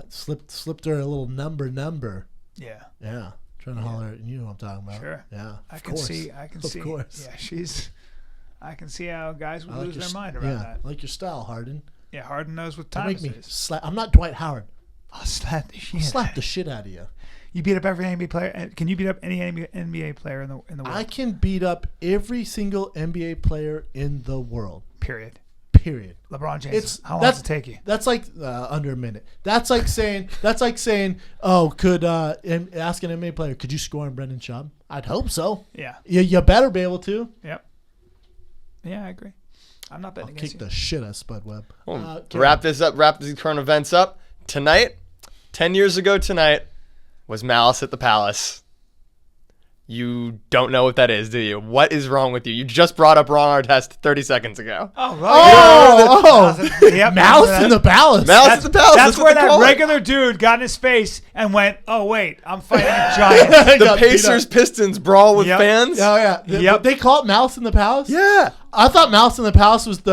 slipped her a little number. Yeah. Yeah. Trying to holler, you know what I'm talking about. Sure. Yeah. I can see. Of course. Yeah, I can see how guys would lose their mind around that. Like your style, Harden. Yeah, Harden knows what time it is. I'm not Dwight Howard. I'll slap the shit. Slap the shit out of you. You beat up every NBA player. Can you beat up any NBA player in the world? I can beat up every single NBA player in the world. Period. LeBron James. How long does it take you? That's like under a minute. That's like saying. Oh, could ask an NBA player, could you score on Brendan Schaub? I'd hope so. Yeah. You better be able to. Yep. Yeah, I agree. I'm not betting I'll against kick you. the shit out of Spud Webb. To wrap this up, wrap these current events up. Tonight, 10 years ago tonight, was Malice at the Palace. You don't know what that is, do you? What is wrong with you? You just brought up Ron Artest 30 seconds ago. Oh, right. Yep, Malice in the Palace. Malice at the Palace. That's where that regular dude got in his face and went, oh, wait, I'm fighting a giant. The Pacers-Pistons brawl with fans? Oh, yeah. They call it Malice in the Palace? Yeah. I thought Malice in the Palace was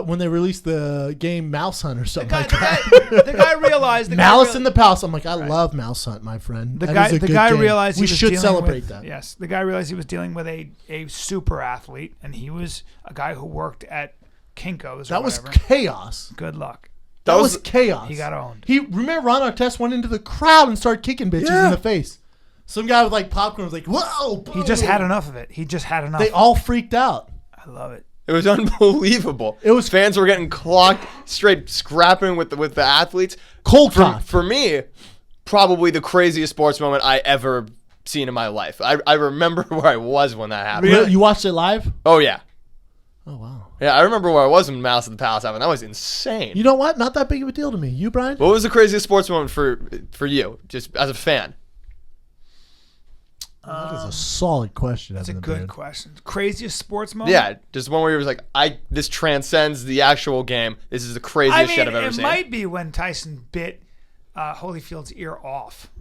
when they released the game Mouse Hunt or something the guy realized Malice in the Palace. I'm like, I love Mouse Hunt, my friend. The guy realized we should celebrate that. Yes, the guy realized he was dealing with a super athlete, and he was a guy who worked at Kinko's. That was chaos. Good luck. That was chaos. He got owned. Remember Ron Artest went into the crowd and started kicking bitches in the face. Some guy with like popcorn was like, whoa. He just had enough of it. He just had enough. They all freaked out. I love it. It was unbelievable. Fans were getting clocked, straight scrapping with the athletes. Cold cock. For me, probably the craziest sports moment I ever seen in my life. I remember where I was when that happened. Really? You watched it live? Oh, yeah. Oh, wow. Yeah, I remember where I was when Malice at the Palace happened. That was insane. You know what? Not that big of a deal to me. You, Brian? What was the craziest sports moment for you, just as a fan? That is a solid question. That's a good question. Craziest sports moment? Yeah, just one where he was like, this transcends the actual game. This is the craziest shit I've ever seen. It might be when Tyson bit Holyfield's ear off.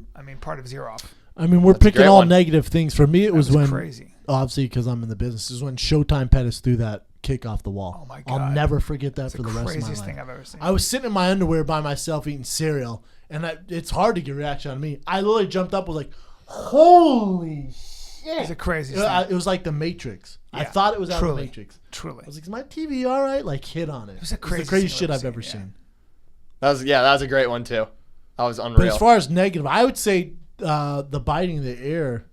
Part of his ear off. We're picking all negative things. For me, it was when crazy. Obviously, because I'm in the business, is when Showtime Pettis threw that kick off the wall. Oh my God! I'll never forget that for the rest of my life. Craziest thing I've ever seen. I was sitting in my underwear by myself eating cereal, and it's hard to get a reaction on me. I literally jumped up, was like, "Holy shit!" It's a crazy thing. It was like the Matrix. Yeah, I thought it was out of the Matrix. Truly. I was like, "Is my TV all right?" Like, hit on it. It was the craziest shit I've ever seen. That was a great one too. That was unreal. But as far as negative, I would say the biting the ear.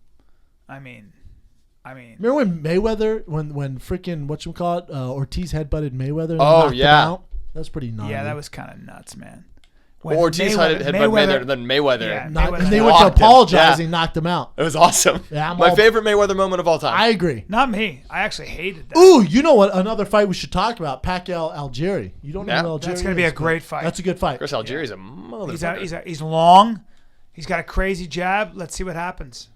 Remember when Mayweather, when freaking Ortiz headbutted Mayweather? And knocked him out? That was pretty gnarly. Yeah, that was kind of nuts, man. When Ortiz headbutted Mayweather, then Mayweather. Yeah, and they went to apologize and knocked him out. It was awesome. Yeah, my favorite Mayweather moment of all time. I agree. Not me. I actually hated that. Ooh, you know what? Another fight we should talk about: Pacquiao-Algieri. You don't know Algieri? That's going to be a great fight. That's a good fight. Chris Algieri's a motherfucker. He's long. He's got a crazy jab. Let's see what happens.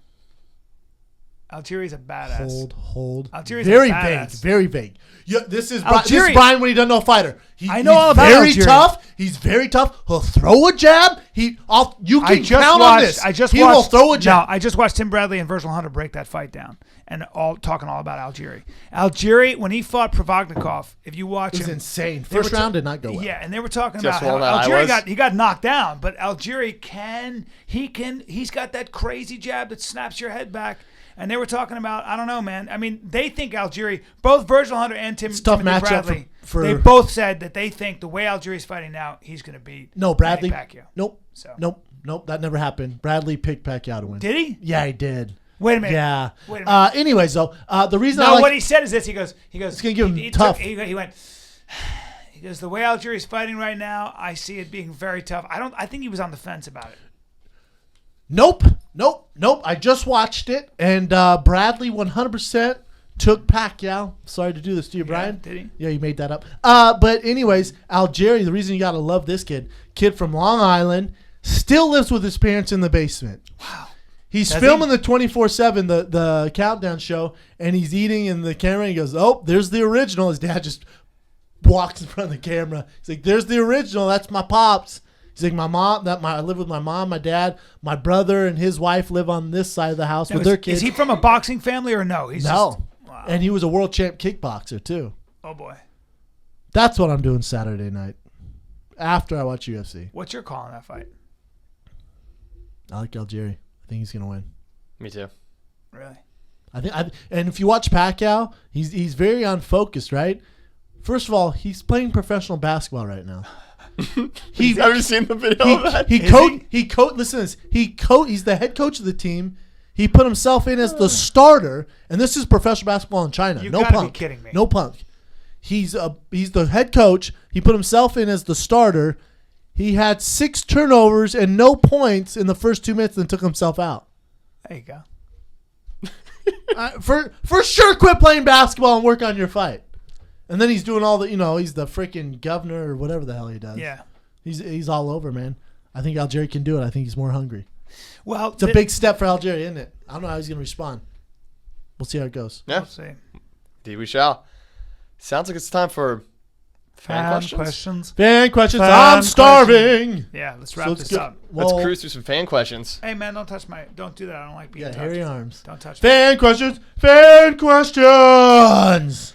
Algieri's a badass. Hold. Algieri's very a badass. Very vague. Yeah, this is Brian when he doesn't know a fighter. I know all about very Algieri. tough. He's very tough. He'll throw a jab. You can count on this. He will throw a jab. No, I just watched Tim Bradley and Virgil Hunter break that fight down and talking all about Algieri. Algieri, when he fought Provodnikov, if you watch him, it was insane. First round did not go well. Yeah, and they were talking about how Algieri got knocked down, but Algieri he's got that crazy jab that snaps your head back. And they were talking about, I don't know, man. They think Algieri, both Virgil Hunter and Timothy Bradley, they both said that they think the way Algieri's fighting now, he's going to beat Bradley. Pacquiao. Nope. That never happened. Bradley picked Pacquiao to win. Did he? Yeah, he did. Wait a minute. Yeah. Wait a minute. Anyways, though, the reason what he said is this. He goes. It's going to give him tough. He went. He goes, the way Algieri's fighting right now, I see it being very tough. I think he was on the fence about it. Nope. I just watched it, and Bradley 100% took Pacquiao. Sorry to do this to you, Brian. Did he? Yeah, you made that up. But anyways, Algieri, the reason you got to love this kid from Long Island, still lives with his parents in the basement. Wow. He's filming the 24/7, the countdown show, and he's eating in the camera. And he goes, "Oh, there's the original." His dad just walks in front of the camera. He's like, "There's the original. That's my pops." He's like, I live with my mom, my dad, my brother, and his wife live on this side of the house with their kids. Is he from a boxing family or no? No. Wow. And he was a world champ kickboxer too. Oh boy. That's what I'm doing Saturday night after I watch UFC. What's your call on that fight? I like Algieri. I think he's gonna win. Me too. Really? And if you watch Pacquiao, he's very unfocused, right? First of all, he's playing professional basketball right now. Have you seen the video of that? Listen to this. He's the head coach of the team. He put himself in as the starter, and this is professional basketball in China. You no gotta punk. be kidding me. No punk. He's the head coach. He put himself in as the starter. He had 6 turnovers and no points in the first 2 minutes and took himself out. There you go. For sure, quit playing basketball and work on your fight. And then he's doing all the, he's the freaking governor or whatever the hell he does. Yeah. He's all over, man. I think Algeria can do it. I think he's more hungry. Well, it's a big step for Algeria, isn't it? I don't know how he's going to respond. We'll see how it goes. Yeah. We'll see. Indeed we shall. Sounds like it's time for fan questions. Fan questions. I'm starving. Yeah, let's wrap this up. Let's cruise through some fan questions. Hey, man, don't do that. I don't like being touched. Hairy arms. Don't touch me. Fan questions. Fan questions.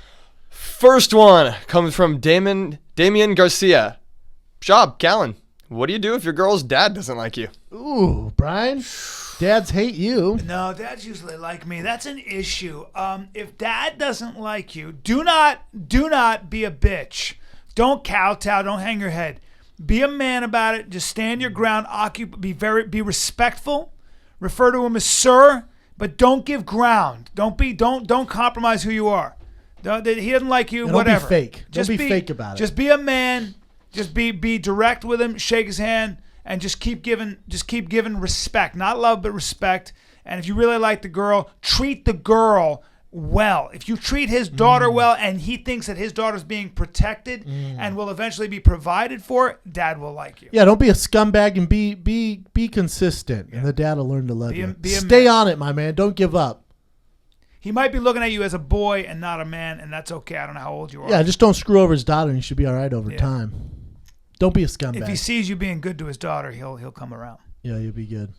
First one comes from Damian Garcia. Schaub, Callen, what do you do if your girl's dad doesn't like you? Ooh, Brian, dads hate you. No, dads usually like me. That's an issue. If dad doesn't like you, do not be a bitch. Don't kowtow. Don't hang your head. Be a man about it. Just stand your ground. Be respectful. Refer to him as sir, but don't give ground. Don't compromise who you are. He doesn't like you. Whatever. Don't be fake. Don't be fake about it. Just be a man. Just be direct with him. Shake his hand, and just keep giving respect. Not love, but respect. And if you really like the girl, treat the girl well. If you treat his daughter well, and he thinks that his daughter's being protected and will eventually be provided for, dad will like you. Yeah, don't be a scumbag and be consistent, and the dad will learn to love you. Stay on it, my man. Don't give up. He might be looking at you as a boy and not a man, and that's okay. I don't know how old you are. Yeah, just don't screw over his daughter, and you should be all right over time. Don't be a scumbag. If he sees you being good to his daughter, he'll come around. Yeah, you'll be good.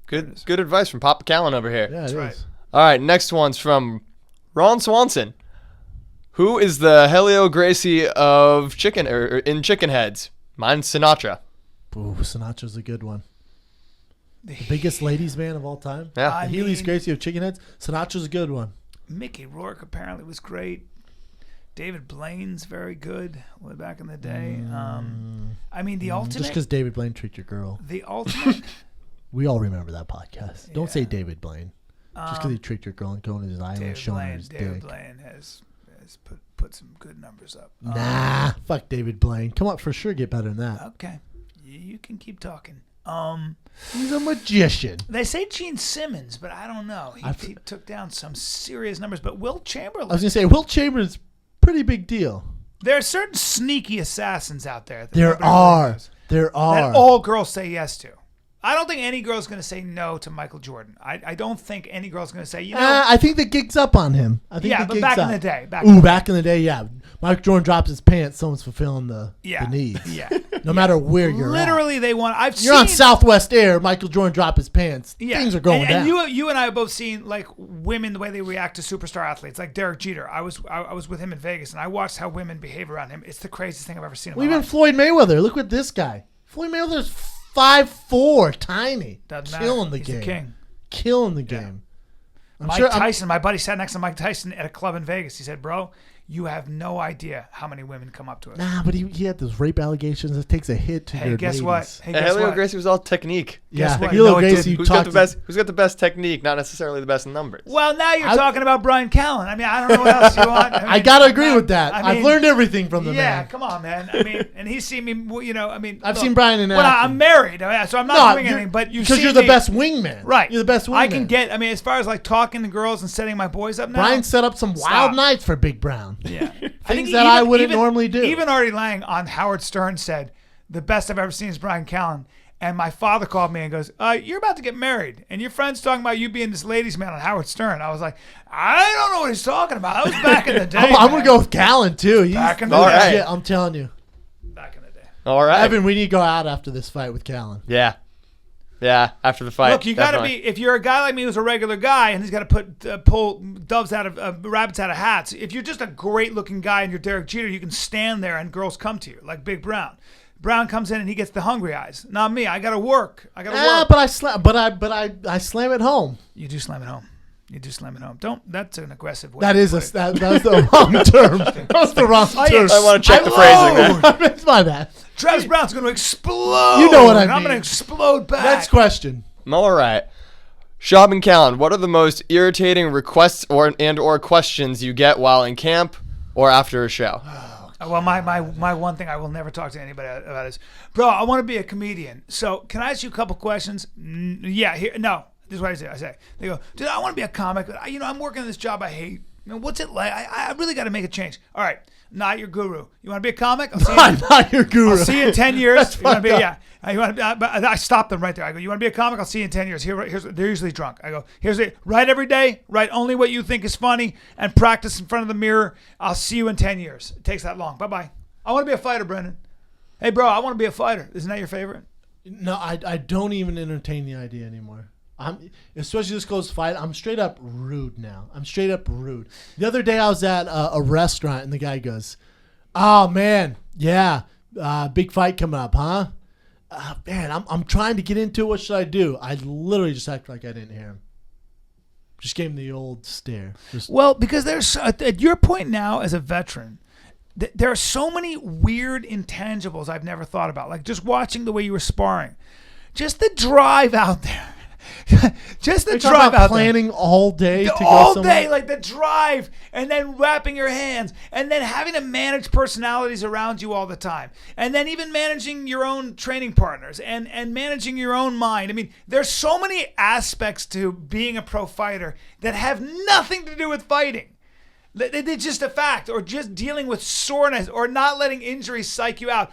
Good advice from Papa Callen over here. Yeah, that's right. All right, next one's from Ron Swanson. Who is the Helio Gracie of chicken in chicken heads? Mine's Sinatra. Ooh, Sinatra's a good one. The biggest ladies man of all time. Yeah. The Helio Gracie of chicken heads. Sinatra's a good one. Mickey Rourke apparently was great. David Blaine's very good way back in the day. The ultimate. Just because David Blaine treated your girl. The ultimate. We all remember that podcast. Yeah. Don't say David Blaine. Just because he treated your girl and going to his island and showing her his David dick. Blaine has put some good numbers up. Nah, fuck David Blaine. Come on, for sure get better than that. Okay. You can keep talking. He's a magician. They say Gene Simmons, but I don't know. He took down some serious numbers. But Will Chamberlain. I was going to say, Will Chamberlain's pretty big deal. There are certain sneaky assassins out there. There are. That all girls say yes to. I don't think any girl's going to say no to Michael Jordan. I don't think any girl's going to say, I think the gig's up on him. I think but back in the day. Back in the day, yeah. Michael Jordan drops his pants, someone's fulfilling the needs. Yeah. No matter where you're Literally, at. they want. You're on Southwest Air, Michael Jordan drop his pants. Yeah. Things are going down. And you and I have both seen like women, the way they react to superstar athletes, like Derek Jeter. I was with him in Vegas, and I watched how women behave around him. It's the craziest thing I've ever seen in my life. Even Floyd Mayweather. Look at this guy. Floyd Mayweather's 5'4", tiny. Killing the game. The king. Killing the game. Tyson, my buddy sat next to Mike Tyson at a club in Vegas. He said, bro, you have no idea how many women come up to us. Nah, but he had those rape allegations. It takes a hit to your guess ladies. what? Hey, Helio Gracie was all technique. Yeah, Helio Gracie. Who's got the best technique? Not necessarily the best numbers. Well, now you're talking about Bryan Callen. I mean, I don't know what else you want. I gotta agree with that. I've learned everything from the man. Yeah, come on, man. I mean, and he's seen me. I've seen Bryan in action. Well, I'm married, so I'm not doing anything. But because you're the best wingman, right? You're the best wingman. I can get. I mean, as far as like talking to girls and setting my boys up now. Bryan set up some wild nights for Big Brown. Yeah. Things that I wouldn't normally do. Even Artie Lang on Howard Stern said, the best I've ever seen is Bryan Callen. And my father called me and goes, you're about to get married. And your friend's talking about you being this ladies' man on Howard Stern. I was like, I don't know what he's talking about. That was back in the day. I'm going to go with Callen, too. He's back in the day. Shit, I'm telling you. Back in the day. All right. Evan, we need to go out after this fight with Callen. Yeah. Yeah, after the fight. Look, you got to be, if you're a guy like me who's a regular guy and he's got to pull rabbits out of hats, if you're just a great looking guy and you're Derek Jeter, you can stand there and girls come to you, like Big Brown. Brown comes in and he gets the hungry eyes. Not me. I got to work. But I slam it home. You do slam it home. You just let me know. That's an aggressive way. That was the wrong term. That was the wrong term. I want to check the phrasing there. It's my bad. Travis Brown's going to explode. You know what I mean. I'm going to explode back. Next question. All right. Schaub and Callen, what are the most irritating requests or questions you get while in camp or after a show? Well, my one thing I will never talk to anybody about is, bro, I want to be a comedian. So can I ask you a couple questions? Yeah. No. This is what I say. They go, dude, I want to be a comic, but I'm working this job I hate. What's it like? I really got to make a change. All right, not your guru. You want to be a comic? I'm not your guru. I'll see you in 10 years. You want to be, yeah. But I stopped them right there. I go, you want to be a comic? I'll see you in 10 years. They're usually drunk. I go, write every day. Write only what you think is funny and practice in front of the mirror. I'll see you in 10 years. It takes that long. Bye-bye. I want to be a fighter, Brendan. Hey, bro, I want to be a fighter. Isn't that your favorite? No, I don't even entertain the idea anymore. Especially this close fight, I'm straight up rude now. I'm straight up rude. The other day I was at a restaurant and the guy goes, "Oh man, yeah, big fight coming up, huh? Man, I'm trying to get into it. What should I do?" I literally just acted like I didn't hear him. Just gave him the old stare. Well, because there's at your point now as a veteran, there are so many weird intangibles I've never thought about. Like just watching the way you were sparring, just the drive out there. Just the drive out planning there. all day to all go day, like the drive, and then wrapping your hands, and then having to manage personalities around you all the time, and then even managing your own training partners and managing your own mind. I mean, there's so many aspects to being a pro fighter that have nothing to do with fighting. It's just a fact, or just dealing with soreness, or not letting injuries psych you out.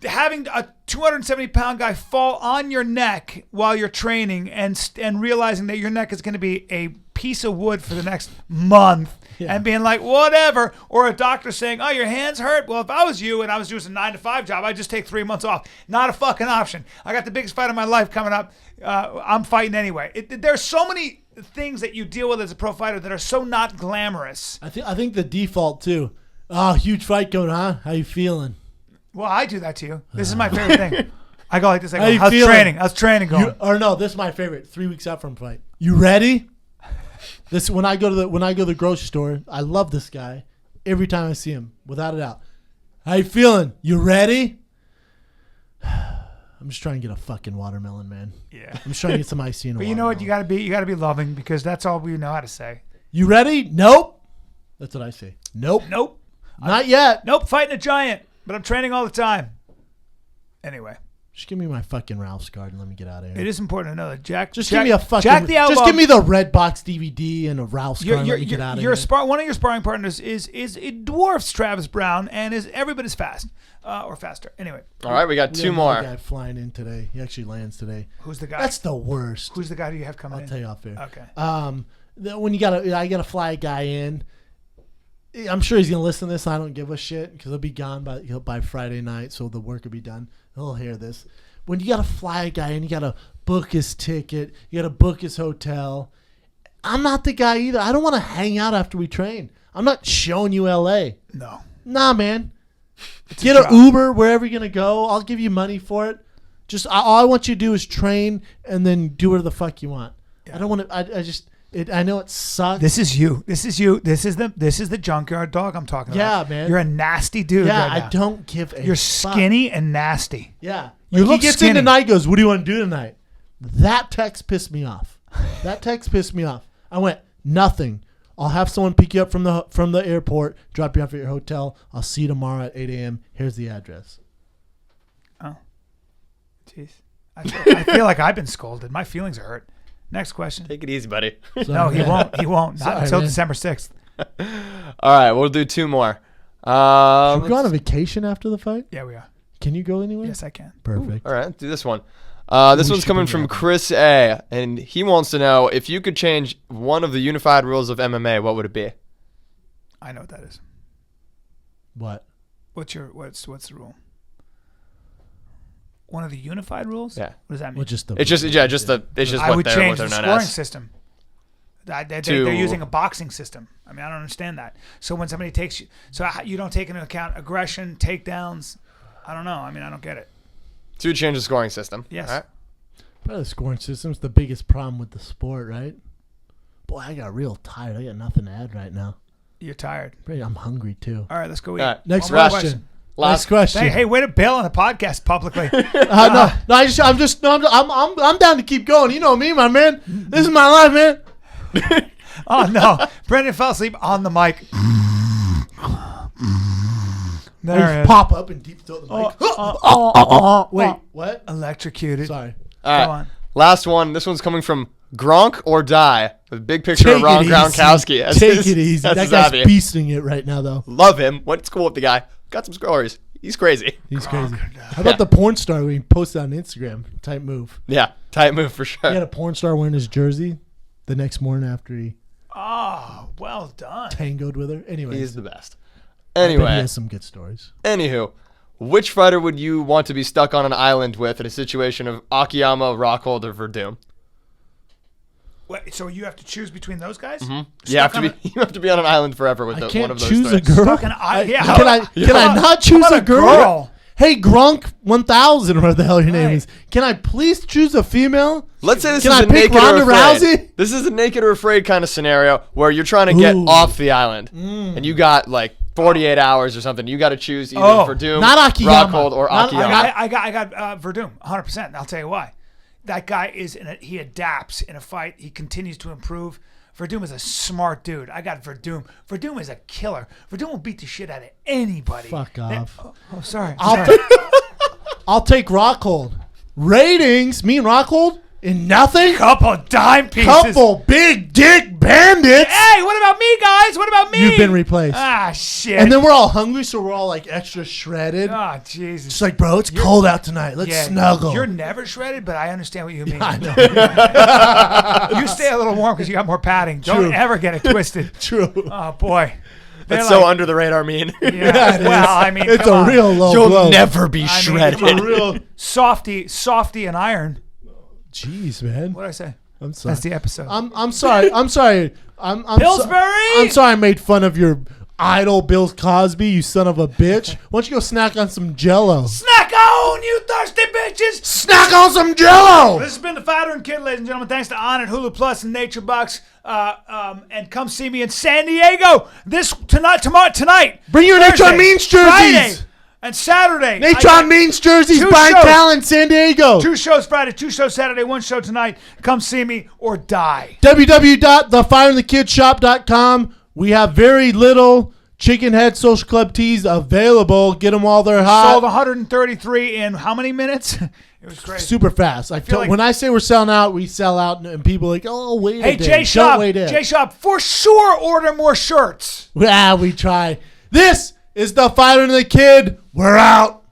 Having a 270-pound guy fall on your neck while you're training and realizing that your neck is going to be a piece of wood for the next month and being like, whatever. Or a doctor saying, oh, your hands hurt? Well, if I was you and I was doing a 9-to-5 job, I'd just take 3 months off. Not a fucking option. I got the biggest fight of my life coming up. I'm fighting anyway. There's so many things that you deal with as a pro fighter that are so not glamorous. I think the default, too. Oh, huge fight going on. How you feeling? Well, I do that to you. This is my favorite thing. I go like this. I go, how's training going? This is my favorite. 3 weeks out from fight. You ready? This when I go to the grocery store, I love this guy. Every time I see him, without a doubt. How you feeling? You ready? I'm just trying to get a fucking watermelon, man. Yeah. I'm just trying to get some icy in a But you know what? You gotta be loving, because that's all we know how to say. You ready? Nope. That's what I say. Nope. Not yet. Nope. Fighting a giant. But I'm training all the time. Anyway. Just give me my fucking Ralph's card and let me get out of here. It is important to know that Jack. Give me a fucking. Jack the Outlaw. Just give me the Red Box DVD and a Ralph's card and let me get out of here. One of your sparring partners it dwarfs Travis Brown and is every bit as fast or faster. Anyway. All right, we got two more. Guy flying in today. He actually lands today. Who's the guy? That's the worst. Who's the guy you have coming in? I'll tell you off air. Okay. When I gotta fly a guy in. I'm sure he's gonna listen to this. I don't give a shit because he'll be gone by Friday night, so the work will be done. He'll hear this. When you gotta fly a guy in, you gotta book his ticket, you gotta book his hotel. I'm not the guy either. I don't want to hang out after we train. I'm not showing you LA. No. Nah, man. Get an Uber wherever you're gonna go. I'll give you money for it. Just all I want you to do is train and then do whatever the fuck you want. Yeah. I don't want to. I know it sucks. This is you. This is the junkyard dog I'm talking about. Yeah, man. You're a nasty dude. Yeah, right now. I don't give a You're fuck. skinny and nasty. Yeah. You look he gets skinny. in tonight, goes, what do you want to do tonight? That text pissed me off. I went, nothing. I'll have someone pick you up from the airport, drop you off at your hotel. I'll see you tomorrow at 8 a.m. Here's the address. Oh. Jeez. I feel like I've been scolded. My feelings are hurt. Next question. Take it easy, buddy. No, he won't. He won't. Not until man. December 6th. All right, we'll do two more. Should we go on a vacation after the fight? Yeah, we are. Can you go anywhere? Yes, I can. Perfect. All right, let's do this one. This one's coming from Chris A, and he wants to know, if you could change one of the unified rules of MMA, what would it be? I know what that is. What? What's the rule? One of the unified rules? Yeah. What does that mean? Well, just I what would they're change known the scoring as. system. They're using a boxing system. I mean, I don't understand that. So when somebody takes you, you don't take into account aggression, takedowns. I don't know. I mean, I don't get it. So you change the scoring system. Yes. All right. Probably the scoring system's the biggest problem with the sport, right? Boy, I got real tired. I got nothing to add right now. You're tired. I'm hungry too. All right, let's go eat. Right. Next One more question. Last question. Hey, way to bail on the podcast publicly. I'm down to keep going. You know me, my man. This is my life, man. Oh no, Brendan fell asleep on the mic. There just pop up and deep throat the mic. Wait, what? Electrocuted. Sorry. All right. Go on. Last one. This one's coming from Gronk or Die. With a big picture of Ron Gronkowski. Take it easy. That guy's beasting it right now, though. Love him. Went to school with the guy. Got some stories. He's crazy. He's crazy. How about the porn star when he posted on Instagram? Type move. Yeah, tight move for sure. He had a porn star wearing his jersey the next morning after he well done. tangoed with her. Anyway, He's the best. I bet Anyway, he has some good stories. Anywho, which fighter would you want to be stuck on an island with in a situation of Akiyama, Rockhold, or Verdum? Wait, so you have to choose between those guys? Mm-hmm. You have to be on an island forever with one of those choose three. a girl. Can I not choose a girl? Hey, Gronk 1000, or whatever the hell your name is. Can I please choose a female? Let's say this Can is I a pick naked or Ronda afraid. Rousey? This is a naked or afraid kind of scenario where you're trying to get off the island, and you got like 48 hours or something. You got to choose either Verdum, not Akiyama. Rockhold, or Akiyama. I got Verdum, 100%. I'll tell you why. That guy he adapts in a fight. He continues to improve. Verdum is a smart dude. I got Verdum. Verdum is a killer. Verdum will beat the shit out of anybody. Fuck off. Sorry. I'll take Rockhold. Ratings, me and Rockhold in nothing. Couple dime pieces. Couple big dick bandits. Hey, what about me, guys? What about me? You've been replaced. Ah, shit. And then we're all hungry, so we're all like extra shredded. Oh, Jesus. It's like, bro, it's cold out tonight. Let's snuggle. You're never shredded, but I understand what you mean. I know. You stay a little warm because you got more padding. Don't ever get it twisted. True. Oh, boy. That's so under the radar mean. Yeah, well, I mean, it's a real low blow. You'll never be shredded. It's a real softy and iron. Jeez, man. What did I say? I'm sorry. That's the episode. I'm sorry. I'm sorry. I'm Pillsbury? I'm sorry I made fun of your idol, Bill Cosby, you son of a bitch. Why don't you go snack on some Jell-O? Snack on, you thirsty bitches! Snack on some Jell-O! This has been the Fighter and Kid, ladies and gentlemen. Thanks to On and Hulu Plus and Nature Box. And come see me in San Diego tonight. Bring your Thursday, Natron Means jerseys. Friday, and Saturday. Natron Means jerseys. Bryan Callen, San Diego. 2 shows Friday, 2 shows Saturday, 1 show tonight. Come see me or die. www.thefireandthekidshop.com. We have very little Chicken Head Social Club tees available. Get them while they're hot. Sold 133 in how many minutes? It was crazy. Super fast. When I say we're selling out, we sell out, and people are like, oh, wait a day. Hey, Jay Shop, for sure order more shirts. Yeah, we try. This is the Fighter and the Kid. We're out.